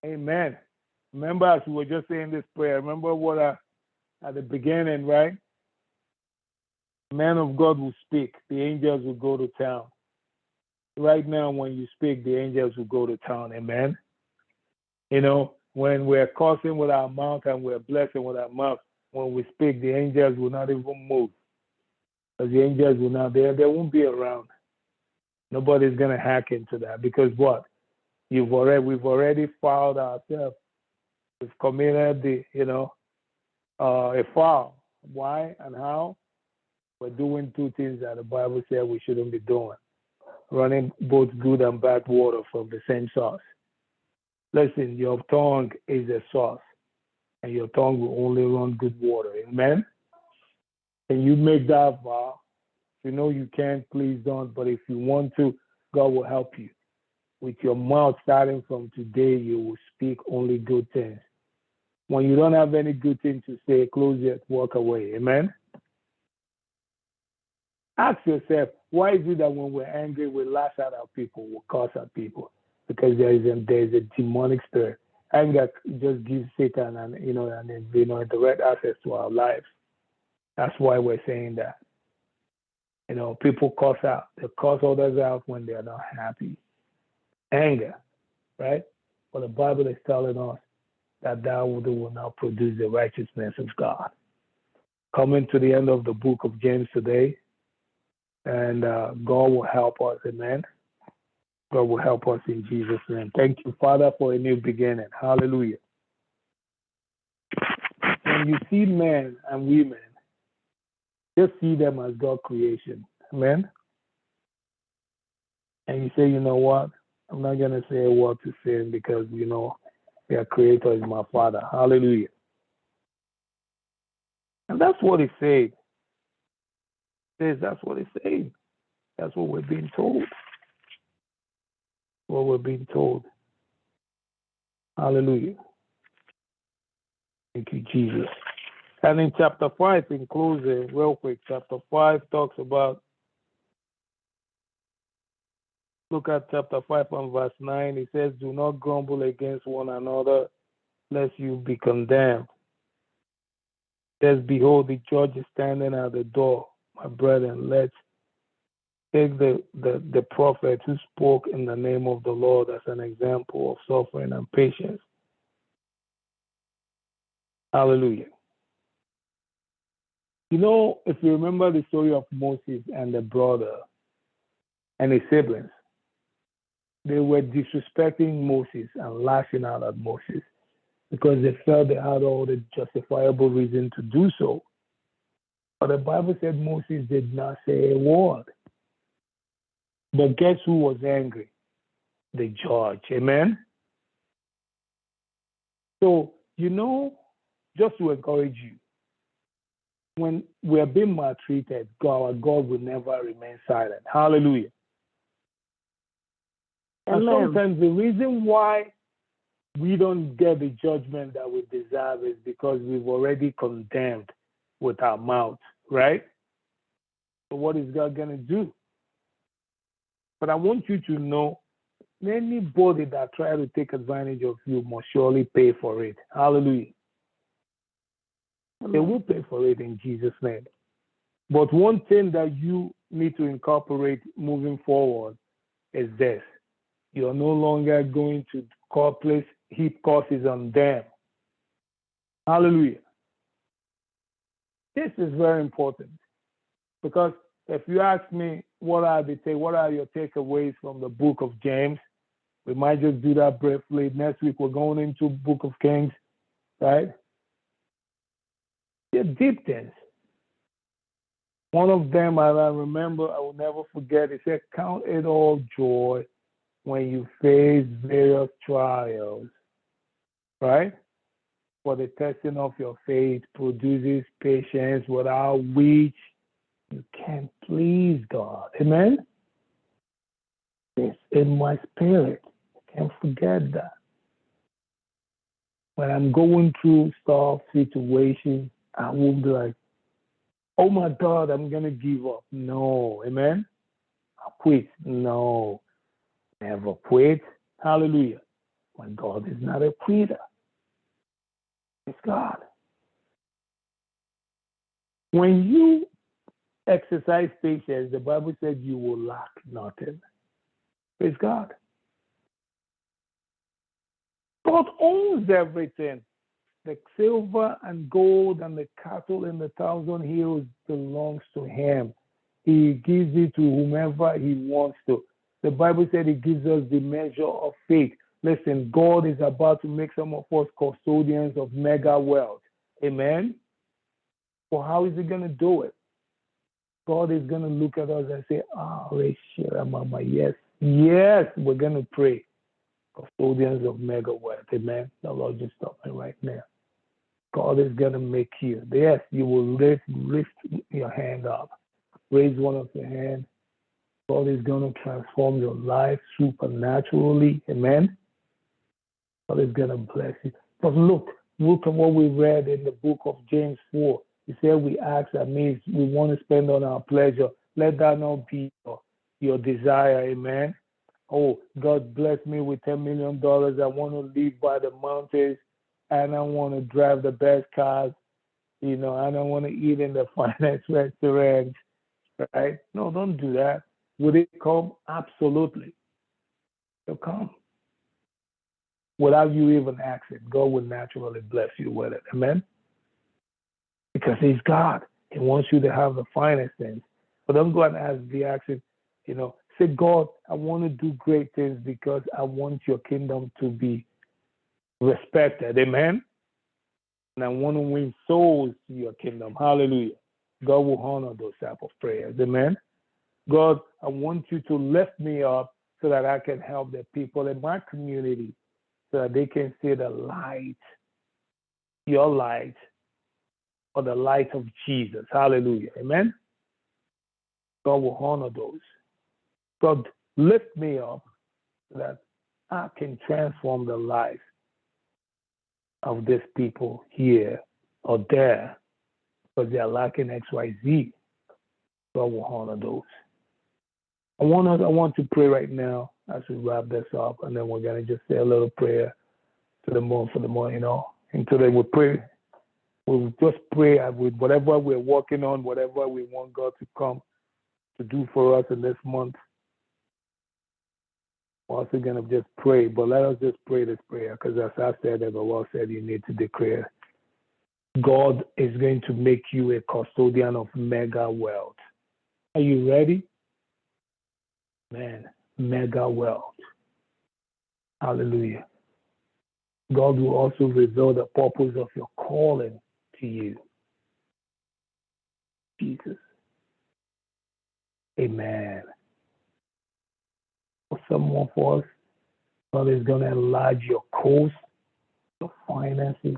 Amen. Remember, as we were just saying this prayer, remember what at the beginning, right? The man of God will speak. The angels will go to town. Right now, when you speak, the angels will go to town. Amen. When we're cursing with our mouth and we're blessing with our mouth, when we speak, the angels will not even move. Because the angels will not, they won't be around. Nobody's going to hack into that. Because what? We've already fouled ourselves. We've committed a foul. Why and how? We're doing two things that the Bible said we shouldn't be doing. Running both good and bad water from the same source. Listen, your tongue is a source, and your tongue will only run good water. Amen? And you make that vow. If you know you can't, please don't. But if you want to, God will help you. With your mouth starting from today, you will speak only good things. When you don't have any good thing to say, close it, walk away. Amen? Ask yourself, why is it that when we're angry, we lash at our people, we curse at people? Because there is a demonic spirit. Anger just gives Satan and direct access to our lives. That's why we're saying that. People curse out. They curse others out when they are not happy. Anger, right? But the Bible is telling us that will not produce the righteousness of God. Coming to the end of the book of James today, and God will help us. Amen. God will help us in Jesus' name. Thank you, Father, for a new beginning. Hallelujah. When you see men and women, just see them as God creation. Amen. And you say, you know what? I'm not going to say a word to sin because, their creator is my Father. Hallelujah. And that's what it says. That's what it's saying. That's what we're being told. What we're being told. Hallelujah. Thank you, Jesus. And in chapter 5, in closing, real quick, chapter 5 talks about, look at chapter 5 and verse 9. It says, do not grumble against one another, lest you be condemned. It says, behold, the judge is standing at the door. My brethren, let's take the prophet who spoke in the name of the Lord as an example of suffering and patience. Hallelujah. You know, if you remember the story of Moses and the brother and his siblings, they were disrespecting Moses and lashing out at Moses because they felt they had all the justifiable reason to do so. But the Bible said Moses did not say a word. But guess who was angry? The judge. Amen? So, you know, just to encourage you, when we are being maltreated, our God will never remain silent. Hallelujah. And sometimes the reason why we don't get the judgment that we deserve is because we've already condemned with our mouth, right? So what is God going to do? But I want you to know, anybody that tries to take advantage of you must surely pay for it. Hallelujah. They will pay for it in Jesus' name. But one thing that you need to incorporate moving forward is this. You're no longer going to place heap curses on them. Hallelujah. This is very important because if you ask me what are your takeaways from the book of James, we might just do that briefly. Next week we're going into book of Kings, right? They're deep things. One of them, I remember, I will never forget, it said, count it all joy when you face various trials, right? For the testing of your faith produces patience, without which you can't please God. Amen? It's in my spirit. I can't forget that. When I'm going through tough situations, I won't be like, oh my God, I'm going to give up. No. Amen? I'll quit. No. Never quit. Hallelujah. My God is not a quitter. It's God. When you exercise patience, the Bible said you will lack nothing. Praise God. God owns everything. The silver and gold and the cattle in the 1,000 hills belongs to him. He gives it to whomever he wants to. The Bible said he gives us the measure of faith. Listen, God is about to make some of us custodians of mega wealth. Amen? Well, how is he going to do it? God is going to look at us and say, Mama, yes, we're going to pray. Custodians of mega wealth. Amen? The Lord just stop me right now. God is going to make you. Yes, you will lift your hand up. Raise one of your hands. God is going to transform your life supernaturally. Amen? God is going to bless you. But look at what we read in the book of James 4. He said we ask, that means we want to spend on our pleasure. Let that not be your desire. Amen? Oh, God bless me with $10 million. I want to live by the mountains. And I want to drive the best cars. I don't want to eat in the finest restaurants. Right? No, don't do that. Would it come? Absolutely. It'll come. Without you even asking, God will naturally bless you with it. Amen? Because he's God. He wants you to have the finest things. But don't go and ask the action, say, God, I want to do great things because I want your kingdom to be respected. Amen? And I want to win souls to your kingdom. Hallelujah. God will honor those type of prayers. Amen? God, I want you to lift me up so that I can help the people in my community so that they can see the light, your light, or the light of Jesus. Hallelujah. Amen? God will honor those. God, lift me up so that I can transform the life of these people here or there because they are lacking XYZ. So I will honor those. I want to pray right now as we wrap this up, and then we're gonna just say a little prayer to the moon for the morning, And today we pray. We'll just pray with whatever we're working on, whatever we want God to come to do for us in this month. We're also gonna just pray, but let us just pray this prayer, because as I said, as the Lord said, you need to declare. God is going to make you a custodian of mega wealth. Are you ready? Man, mega wealth. Hallelujah. God will also reveal the purpose of your calling to you. Jesus. Amen. For someone, for us, God is going to enlarge your course, your finances,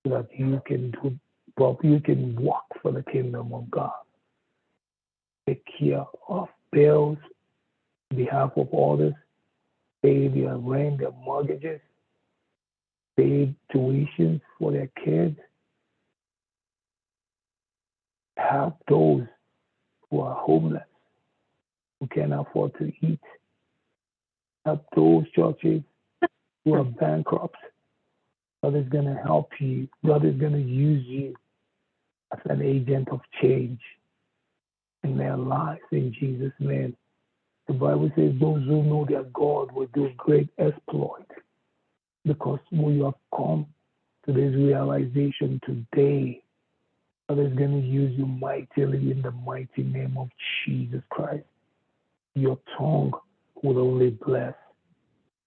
so that you can walk for the kingdom of God. Take care of bills on behalf of others, pay their rent, their mortgages, pay tuitions for their kids, help those who are homeless, who can't afford to eat, help those churches who are bankrupt. God is going to help you. God is going to use you as an agent of change in their lives in Jesus' name. The Bible says those who know their God will do great exploit, because when you have come to this realization today, God is going to use you mightily in the mighty name of Jesus Christ. Your tongue will only bless.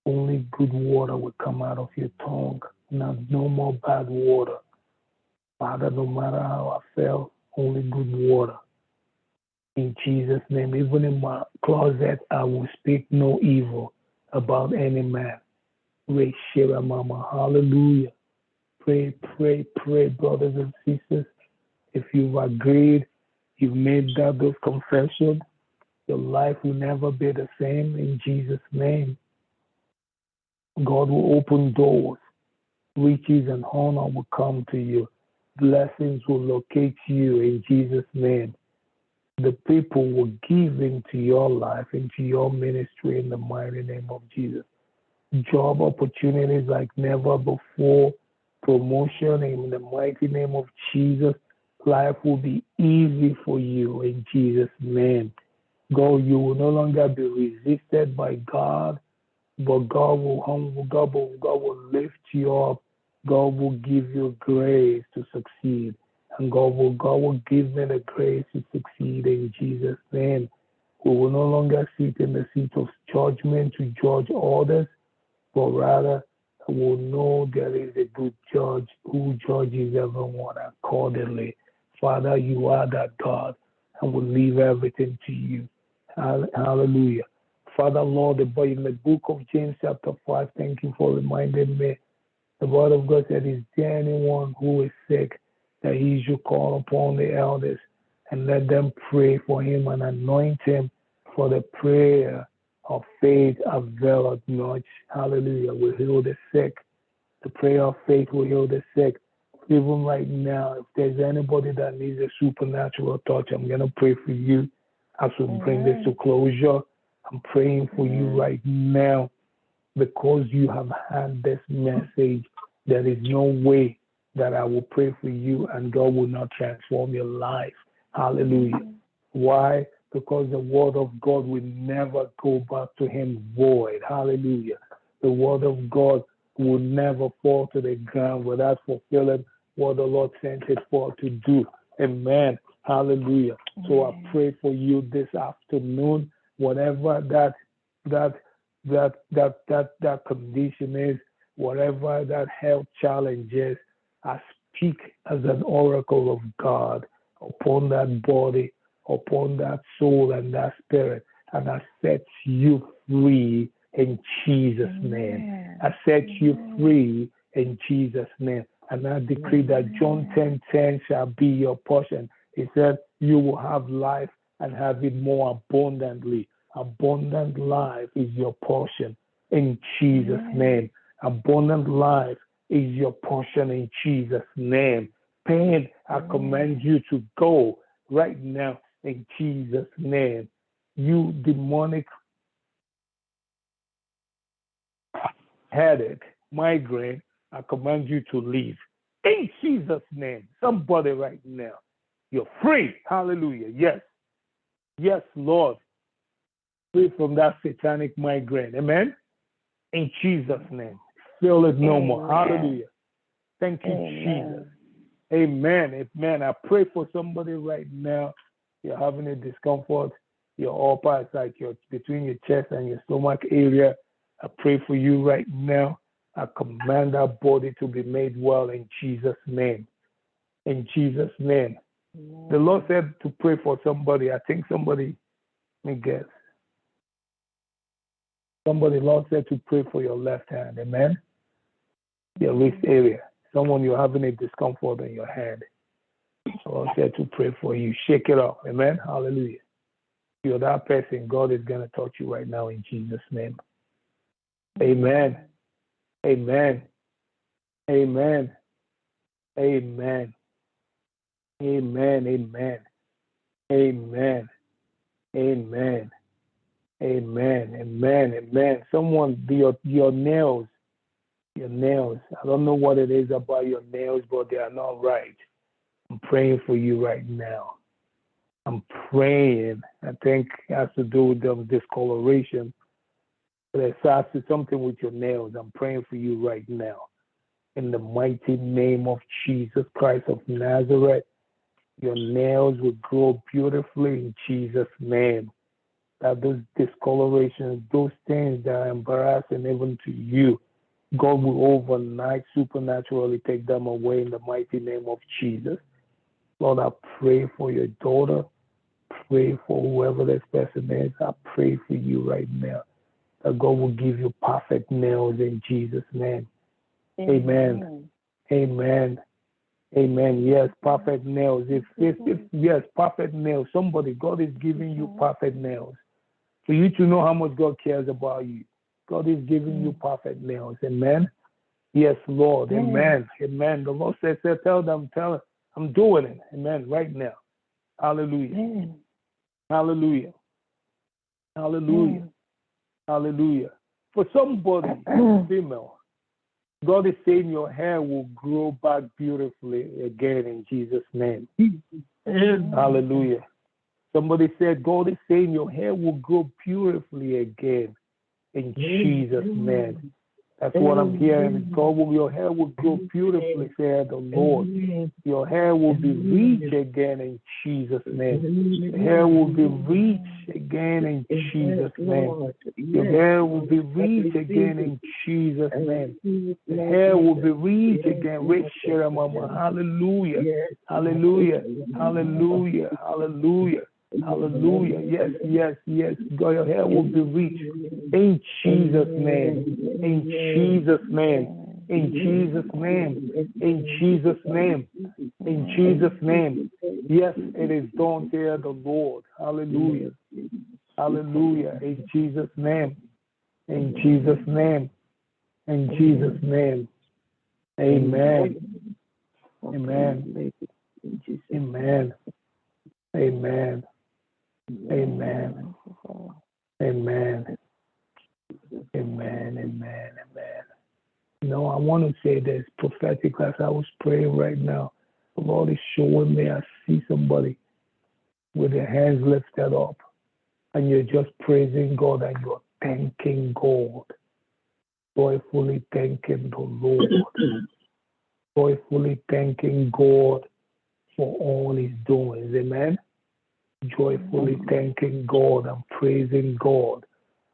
Only good water will come out of your tongue. Now, no more bad water. Father, no matter how I felt, only good water. In Jesus' name, even in my closet, I will speak no evil about any man. Shira Mama. Hallelujah. Pray, pray, pray, brothers and sisters. If you've agreed, you've made those confessions, your life will never be the same in Jesus' name. God will open doors. Riches and honor will come to you. Blessings will locate you in Jesus' name. The people will give into your life, into your ministry in the mighty name of Jesus. Job opportunities like never before. Promotion in the mighty name of Jesus. Life will be easy for you in Jesus' name. God, you will no longer be resisted by God, but God will lift you up. God will give you grace to succeed. And God will give me the grace to succeed in Jesus' name. We will no longer sit in the seat of judgment to judge others, but rather we will know there is a good judge who judges everyone accordingly. Father, you are that God, and we leave everything to you. Hallelujah. Father, Lord, in the book of James chapter 5, thank you for reminding me. The word of God said, is there anyone who is sick, that he should call upon the elders and let them pray for him and anoint him, for the prayer of faith availeth much. Hallelujah. Will heal the sick. The prayer of faith will heal the sick. Even right now, if there's anybody that needs a supernatural touch, I'm going to pray for you as we bring this to closure. I'm praying for you right now, because you have had this message. There is no way that I will pray for you and God will not transform your life. Hallelujah. Why? Because the word of God will never go back to him void. Hallelujah. The word of God will never fall to the ground without fulfilling what the Lord sent it for to do. Amen. Hallelujah. So I pray for you this afternoon, whatever that condition is, whatever that health challenge is, I speak as an oracle of God upon that body, upon that soul and that spirit, and I set you free in Jesus' name. I set you free in Jesus' name. And I decree that John 10:10 shall be your portion. He said, you will have life and have it more abundantly. Abundant life is your portion in Jesus' name. Abundant life is your portion in Jesus' name. pain, I command you to go right now in Jesus' name. You demonic headache, migraine, I command you to leave. In Jesus' name. Somebody right now. You're free. Hallelujah. Yes. Yes, Lord. Free from that satanic migraine. Amen. In Jesus' name. Feel it no more. Hallelujah. Thank you, Jesus. Amen. Amen. I pray for somebody right now. You're having a discomfort. Your upper is like between your chest and your stomach area. I pray for you right now. I command that body to be made well in Jesus' name. In Jesus' name. The Lord said to pray for somebody. I think somebody, let me guess. Somebody, Lord said to pray for your left hand. Amen. Your wrist area. Someone, you're having a discomfort in your hand. The Lord said to pray for you. Shake it off. Amen. Hallelujah. You're that person. God is going to touch you right now in Jesus' name. Amen. Amen. Amen. Amen. Amen. Amen. Amen. Amen. Amen. Amen. Amen. Someone, your nails. Your nails. I don't know what it is about your nails, but they are not right. I'm praying for you right now. I'm praying. I think it has to do with the discoloration. But it has to do something with your nails. I'm praying for you right now. In the mighty name of Jesus Christ of Nazareth, your nails will grow beautifully in Jesus' name. That those discolorations, those things that are embarrassing even to you, God will overnight supernaturally take them away in the mighty name of Jesus. Lord, I pray for your daughter. Pray for whoever this person is. I pray for you right now that God will give you perfect nails in Jesus' name. Amen. Amen. Amen. Yes, perfect nails. If yes, perfect nails. Somebody, God is giving you perfect nails. For you to know how much God cares about you. God is giving you perfect nails. Amen. Yes, Lord. Amen. Amen. The Lord says, tell them, I'm doing it. Amen. Right now. Hallelujah. Hallelujah. Hallelujah. Hallelujah. For somebody, female, God is saying your hair will grow back beautifully again in Jesus' name. Hallelujah. Somebody said, God is saying your hair will grow beautifully again in Jesus' name. That's what I'm hearing. Your hair will grow beautifully, said the Lord. Your hair will be rich again in Jesus' name. Your hair will be rich again in Jesus' name. Your hair will be rich again in Jesus' name. Your hair will be rich again. Rich, Mama. Hallelujah. Hallelujah. Hallelujah. Hallelujah. Hallelujah. Yes, yes, yes. God, your hair will be rich in Jesus' name. In Jesus' name. In Jesus' name. In Jesus' name. In Jesus' name. Yes, it is done there, the Lord. Hallelujah. Hallelujah. In Jesus' name. In Jesus' name. In Jesus' name. Amen. Amen. Amen. Amen. Amen. Amen. Amen. Amen. Amen. No, I want to say this prophetic as I was praying right now. The Lord is showing me I see somebody with their hands lifted up and you're just praising God and you're thanking God. Joyfully thanking the Lord. Joyfully thanking God for all He's doing. Amen. Joyfully thanking God and praising God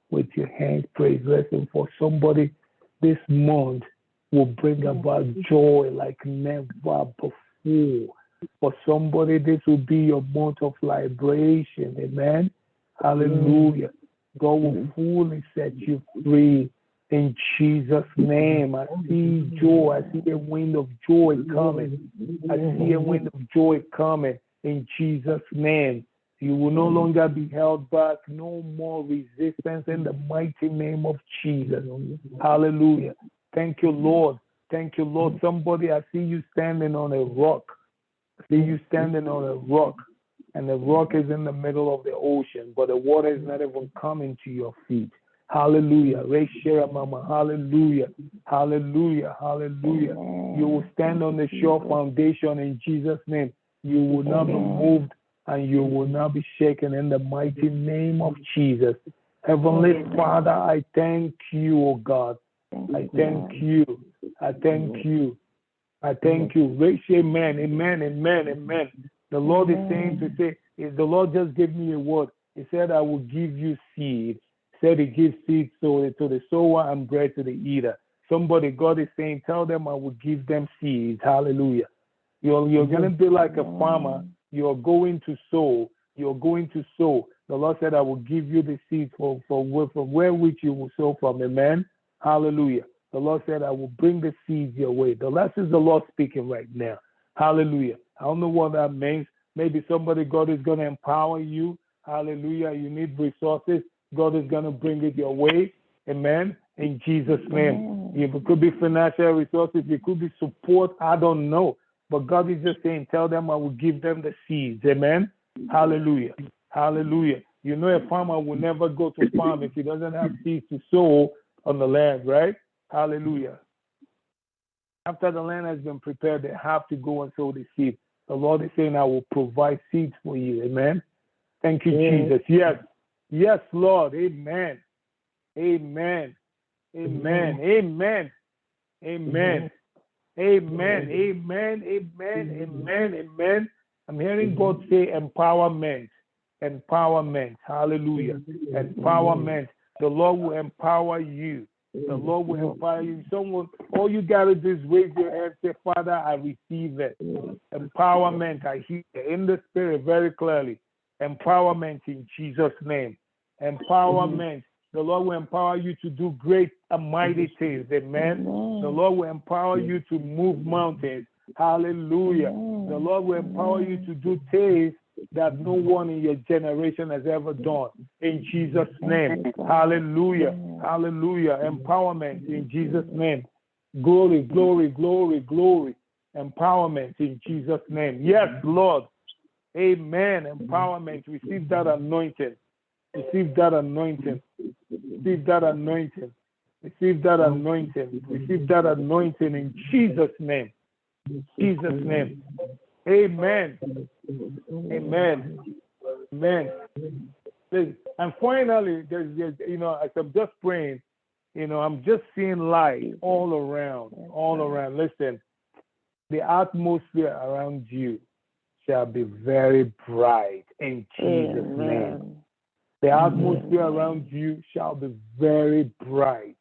with your hands praise. Listen, for somebody this month will bring about joy like never before. For somebody, this will be your month of liberation. Amen. Hallelujah. God will fully set you free in Jesus' name. I see joy. I see a wind of joy coming. I see a wind of joy coming in Jesus' name. You will no longer be held back. No more resistance in the mighty name of Jesus. Hallelujah. Thank you, Lord. Thank you, Lord. Somebody, I see you standing on a rock. See you standing on a rock, and the rock is in the middle of the ocean, but the water is not even coming to your feet. Hallelujah. Mama. Hallelujah. Hallelujah. Hallelujah. You will stand on the sure foundation in Jesus' name. You will not be moved and you will not be shaken in the mighty name of Jesus. Heavenly Father, I thank you, oh God. I thank you. I thank you. I thank you. Raise amen, amen, amen, amen. The Lord is saying to say, the Lord just gave me a word. He said, I will give you seed. He said he gives seed to the sower and bread to the eater. Somebody, God is saying, tell them I will give them seeds. Hallelujah. You're going to be like a farmer. You're going to sow. You're going to sow. The Lord said, I will give you the seed from where which you will sow from. Amen. Hallelujah. The Lord said, I will bring the seeds your way. This is the Lord speaking right now. Hallelujah. I don't know what that means. Maybe somebody, God is going to empower you. Hallelujah. You need resources. God is going to bring it your way. Amen. In Jesus' name. It could be financial resources. It could be support. I don't know. But God is just saying, tell them I will give them the seeds. Amen. Hallelujah. Hallelujah. You know, a farmer will never go to farm if he doesn't have seeds to sow on the land, right? Hallelujah. After the land has been prepared, they have to go and sow the seed. The Lord is saying, I will provide seeds for you. Amen. Thank you, Jesus. Yes. Yes, Lord. Amen. Amen. Amen. Amen. Amen. Amen. Amen. Amen. Amen. Amen. I'm hearing God say empowerment. Empowerment. Hallelujah. Empowerment. The Lord will empower you. The Lord will empower you. Someone, all you got to do is raise your hand and say, Father, I receive it. Empowerment. I hear in the spirit very clearly. Empowerment in Jesus' name. Empowerment. The Lord will empower you to do great and mighty things. Amen. The Lord will empower you to move mountains. Hallelujah. The Lord will empower you to do things that no one in your generation has ever done. In Jesus' name. Hallelujah. Hallelujah. Empowerment in Jesus' name. Glory, glory, glory, glory. Empowerment in Jesus' name. Yes, Lord. Amen. Empowerment. Receive that anointing. Receive that anointing. Receive that anointing. Receive that anointing. Receive that anointing in Jesus' name. Jesus' name. Amen. Amen. Amen. And finally, there's as I'm just praying, I'm just seeing light all around, all around. Listen, the atmosphere around you shall be very bright in Jesus' name. The atmosphere around you shall be very bright.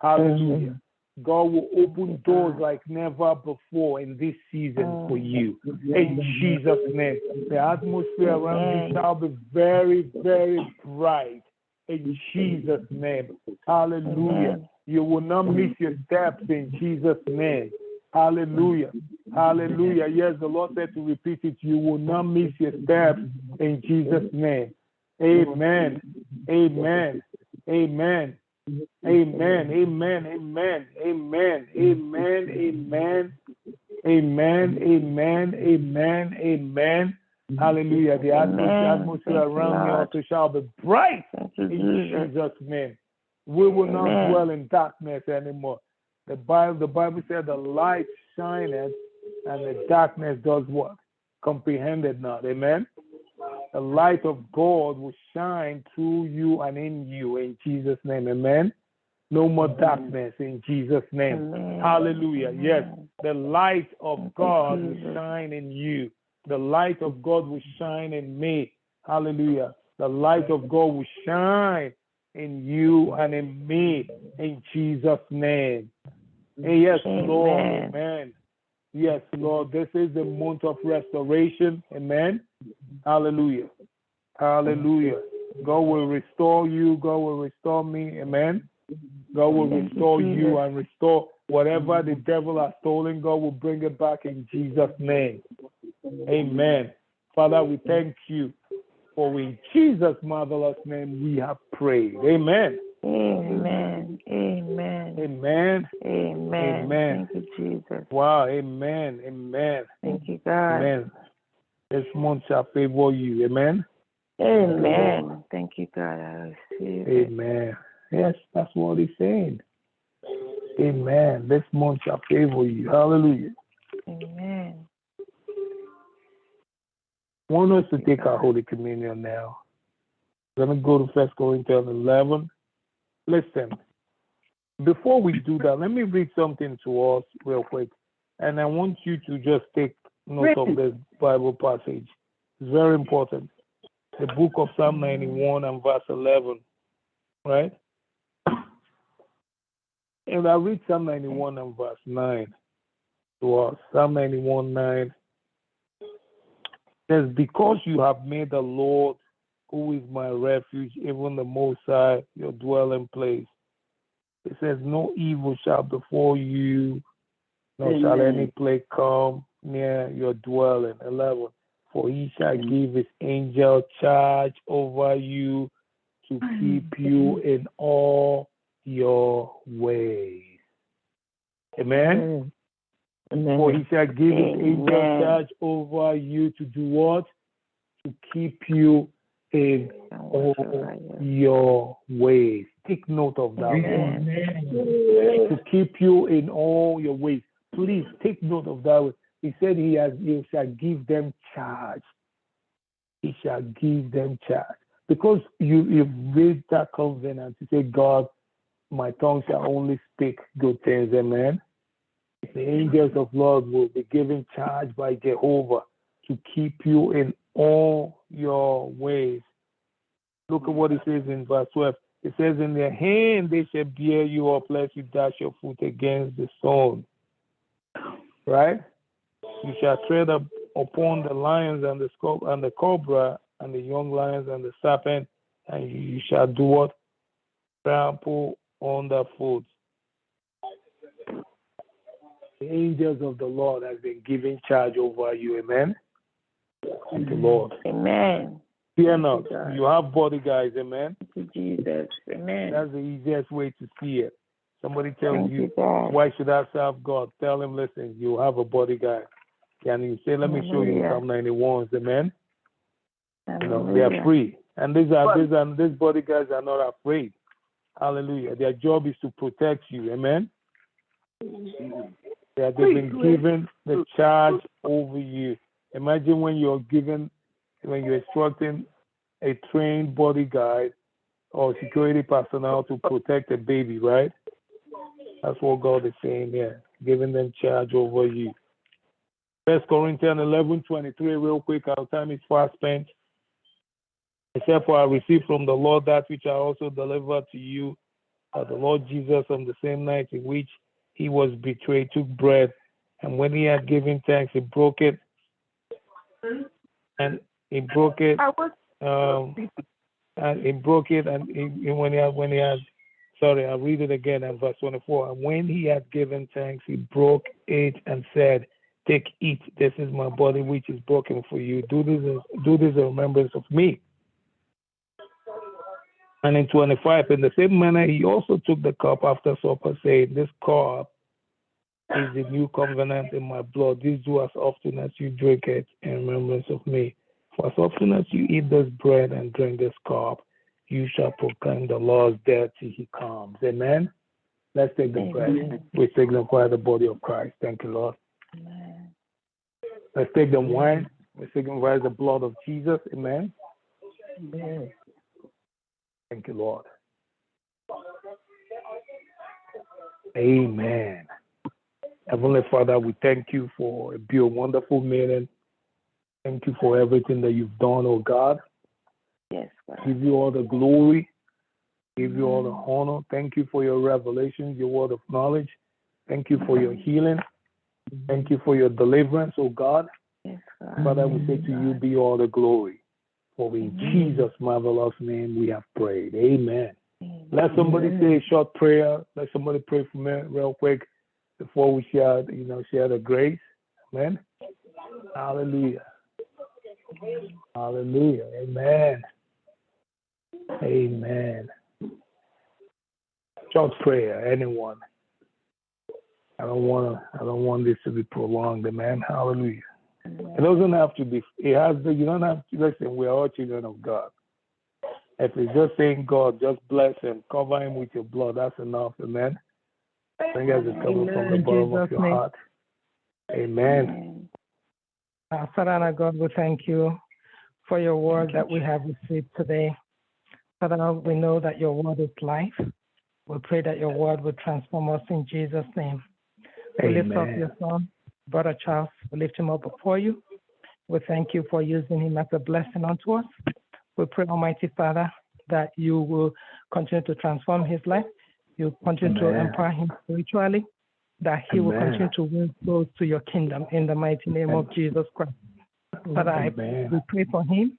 Hallelujah. God will open doors like never before in this season for you. In Jesus' name. The atmosphere around you shall be very, very bright. In Jesus' name. Hallelujah. You will not miss your steps in Jesus' name. Hallelujah. Hallelujah. Yes, the Lord said to repeat it. You will not miss your steps in Jesus' name. Amen. Amen. Amen. Amen. Amen. Amen. Amen. Amen. Amen. Amen. Amen. Amen. Amen. Hallelujah. The atmosphere around you also shall be bright in Jesus' name. We will not dwell in darkness anymore. The Bible said the light shineth and the darkness does what? Comprehend it not. Amen. The light of God will shine through you and in you in Jesus' name. Amen. No more darkness in Jesus' name. Hallelujah. Yes, the light of God will shine in you. The light of God will shine in me. Hallelujah. The light of God will shine in you and in me in Jesus' name. Yes, Lord. Amen. Yes, Lord. This is the month of restoration. Amen. Hallelujah. Hallelujah. God will restore you. God will restore me. Amen. God will restore you and restore whatever the devil has stolen. God will bring it back in Jesus' name. Amen. Father, we thank you for in Jesus' marvelous name we have prayed. Amen. Amen. Amen. Amen. Amen. Amen. Thank you, Jesus. Wow. Amen. Amen. Thank you, God. Amen. This month shall favor you. Amen. Amen. Thank you, God. I receive it. Amen. Yes, that's what he's saying. Amen. This month shall favor you. Hallelujah. Amen. I want us to take our Holy Communion now. We're going to go to 1 Corinthians 11. Listen, before we do that, let me read something to us real quick. And I want you to just take note of this Bible passage. It's very important. The book of Psalm 91 and verse 11. Right? And I read Psalm 91 and verse 9 to us. Psalm 91, 9 says, because you have made the Lord, who is my refuge, even the Most High, your dwelling place. It says, no evil shall befall you, nor shall any plague come near your dwelling. 11. For he shall give his angel charge over you to keep you in all your ways. Amen? Amen. For he shall give his angel charge over you to do what? To keep you in all your ways. Take note of that. To keep you in all your ways. Please take note of that. He said he shall give them charge. He shall give them charge. Because you've made that covenant to say, God, my tongue shall only speak good things. Amen. The angels of Lord will be given charge by Jehovah to keep you in all your ways. Look at what it says in verse 12. It says, in their hand they shall bear you up, lest you dash your foot against the stone. Right? You shall tread upon the lions and the cobra and the young lions and the serpent, and you shall do what? Trample on the foot. The angels of the Lord have been given charge over you. Amen. Thank you, Lord. Amen. Fear not. You have bodyguards. Amen. Thank you, Jesus. Amen. That's the easiest way to see it. Somebody tells Thank you, God. why should I serve God? Tell him, listen, you have a bodyguard. And you say, let me show you Psalm 91. Amen. You know, they are free. And these bodyguards are not afraid. Hallelujah. Their job is to protect you. Amen. They've been given the charge over you. Imagine when you're instructing a trained bodyguard or security personnel to protect a baby, right? That's what God is saying here, giving them charge over you. 1 Corinthians 11:23, real quick, our time is fast spent. Except for I received from the Lord that which I also delivered to you, that the Lord Jesus on the same night in which he was betrayed took bread, and when he had given thanks, he broke it, and he broke it, sorry, I'll read it again in verse 24. And when he had given thanks, he broke it and said, take, eat, this is my body which is broken for you. Do this in remembrance of me. And in 25, in the same manner, he also took the cup after supper, saying, this cup is the new covenant in my blood. This do as often as you drink it in remembrance of me. For as often as you eat this bread and drink this cup, you shall proclaim the Lord's death till he comes. Amen. Let's take the bread. We signify the body of Christ. Thank you, Lord. Amen. Let's take the wine. We signify the blood of Jesus. Amen. Amen. Thank you, Lord. Amen. Heavenly Father, we thank you for a wonderful meeting. Thank you for everything that you've done, oh God. Yes, God. Give you all the glory. Give you all the honor. Thank you for your revelation, your word of knowledge. Thank you for your healing. Thank you for your deliverance, oh God. Yes, God. Father, we say to you be all the glory. For in Jesus' marvelous name we have prayed. Amen. Let somebody say a short prayer. Let somebody pray for me real quick before we share the grace. Amen. Hallelujah. Hallelujah. Amen. Amen. Short prayer, anyone. I don't want this to be prolonged, amen. Hallelujah. It doesn't have to be. You don't have to listen. We are all children of God. If it's just saying, God, just bless him, cover him with your blood, that's enough, amen. I think as it's coming from the bottom of your heart. Amen. Father God, we thank you for your word that we have received today. Father, we know that your word is life. We pray that your word will transform us in Jesus' name. We lift up your son, Brother Charles. We lift him up before you. We thank you for using him as a blessing unto us. We pray, Almighty Father, that you will continue to transform his life. You continue to empower him spiritually, that he will continue to win souls to your kingdom in the mighty name of Jesus Christ. Father, we pray for him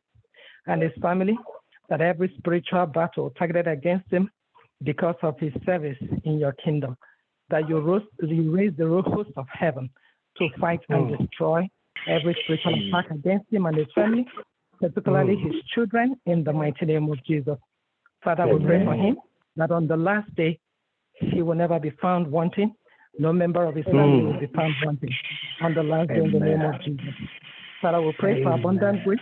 and his family, that every spiritual battle targeted against him because of his service in your kingdom, that you raise the host of heaven to fight and destroy every spiritual attack against him and his family, particularly his children, in the mighty name of Jesus. Father, we pray for him that on the last day, he will never be found wanting. No member of his family will be found wanting on the last day in the name of Jesus. Father, we pray for abundant grace.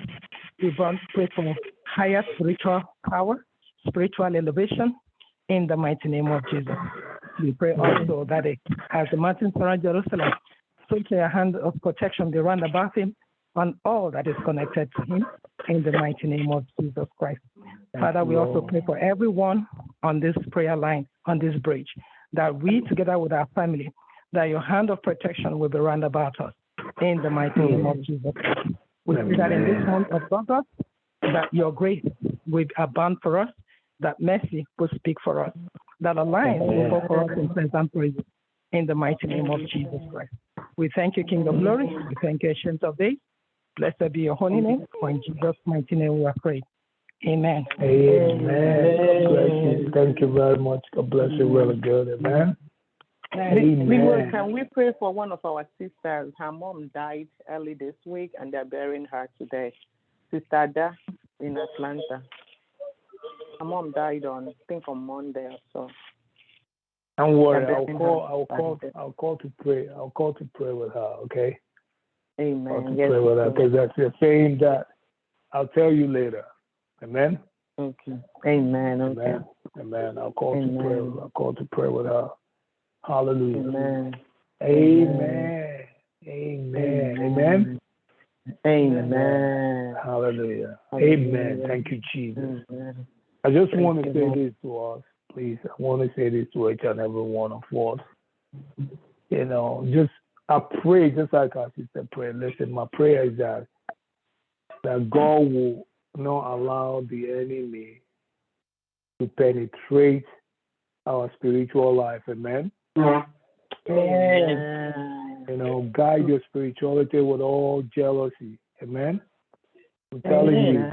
We pray for higher spiritual power, spiritual elevation in the mighty name of Jesus. We pray also that as the mountains surround Jerusalem, so a hand of protection be round about him on all that is connected to him in the mighty name of Jesus Christ. Father, we also pray for everyone on this prayer line, on this bridge, that we, together with our family, that your hand of protection will be round about us in the mighty name of Jesus. We pray that in this month of August, that your grace will abound for us, that mercy will speak for us, that alliance will go for us in pleasant praises in the mighty name of Jesus Christ. We thank you, King of Glory. We thank you, Ancient of Days. Blessed be your holy name. For in Jesus' mighty name we are prayed. Amen. Amen. Thank you very much. God bless you. Really good. Amen. Can we pray for one of our sisters? Her mom died early this week, and they're burying her today. Sister Ada in Atlanta. Her mom died on Monday or so. Don't worry. I'll call to pray. I'll call to pray with her. Okay. Amen. Pray with her, because that's the saying that I'll tell you later. Amen. Okay. Amen. Okay. Amen. I'll call to pray. I'll call to pray with her. Hallelujah. Amen. Amen. Amen. Amen. Amen. Hallelujah. Amen. Thank you, Jesus. Amen. I just want to say this to us, please. I want to say this to each and every one of us. I pray just like our sister prayed. Listen, my prayer is that God will not allow the enemy to penetrate our spiritual life. Amen. Amen. Guide your spirituality with all jealousy. Amen. I'm telling you,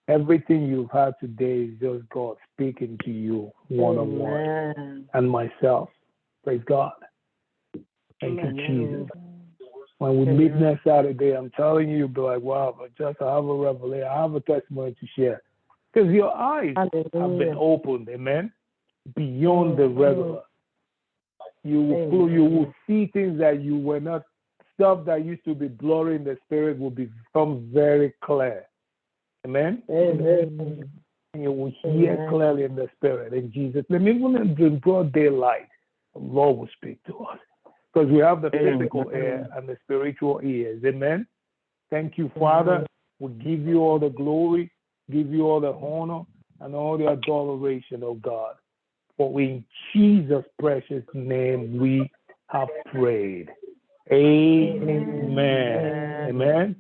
everything you've had today is just God speaking to you one-on-one, and myself. Praise God. Thank you, Jesus. When we meet next Saturday, I'm telling you, you'll be like, wow, I have a revelation. I have a testimony to share. Because your eyes have been opened, amen, beyond the regular. You will see things that you were not, stuff that used to be blurry in the spirit will become very clear. Amen? And you will hear clearly in the spirit, in Jesus' name. Even in broad daylight, the Lord will speak to us. Because we have the physical ear and the spiritual ears. Amen? Thank you, Father. We give you all the glory, give you all the honor, and all the adoration, oh God. For in Jesus' precious name we have prayed. Amen. Amen.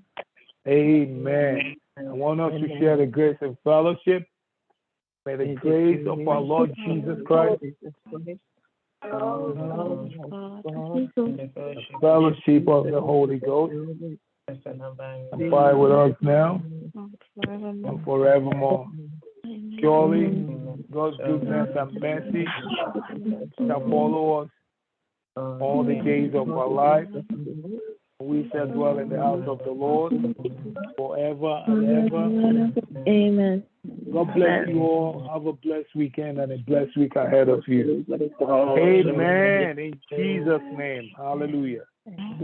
Amen. I want us to share the grace and fellowship. May the grace of our Lord Jesus Christ, the fellowship of the Holy Ghost, abide with us now and forevermore. Surely God's goodness and mercy shall follow us all the days of our life. We shall dwell in the house of the Lord forever and ever. Amen. God bless you all. Have a blessed weekend and a blessed week ahead of you. Amen. In Jesus' name. Hallelujah.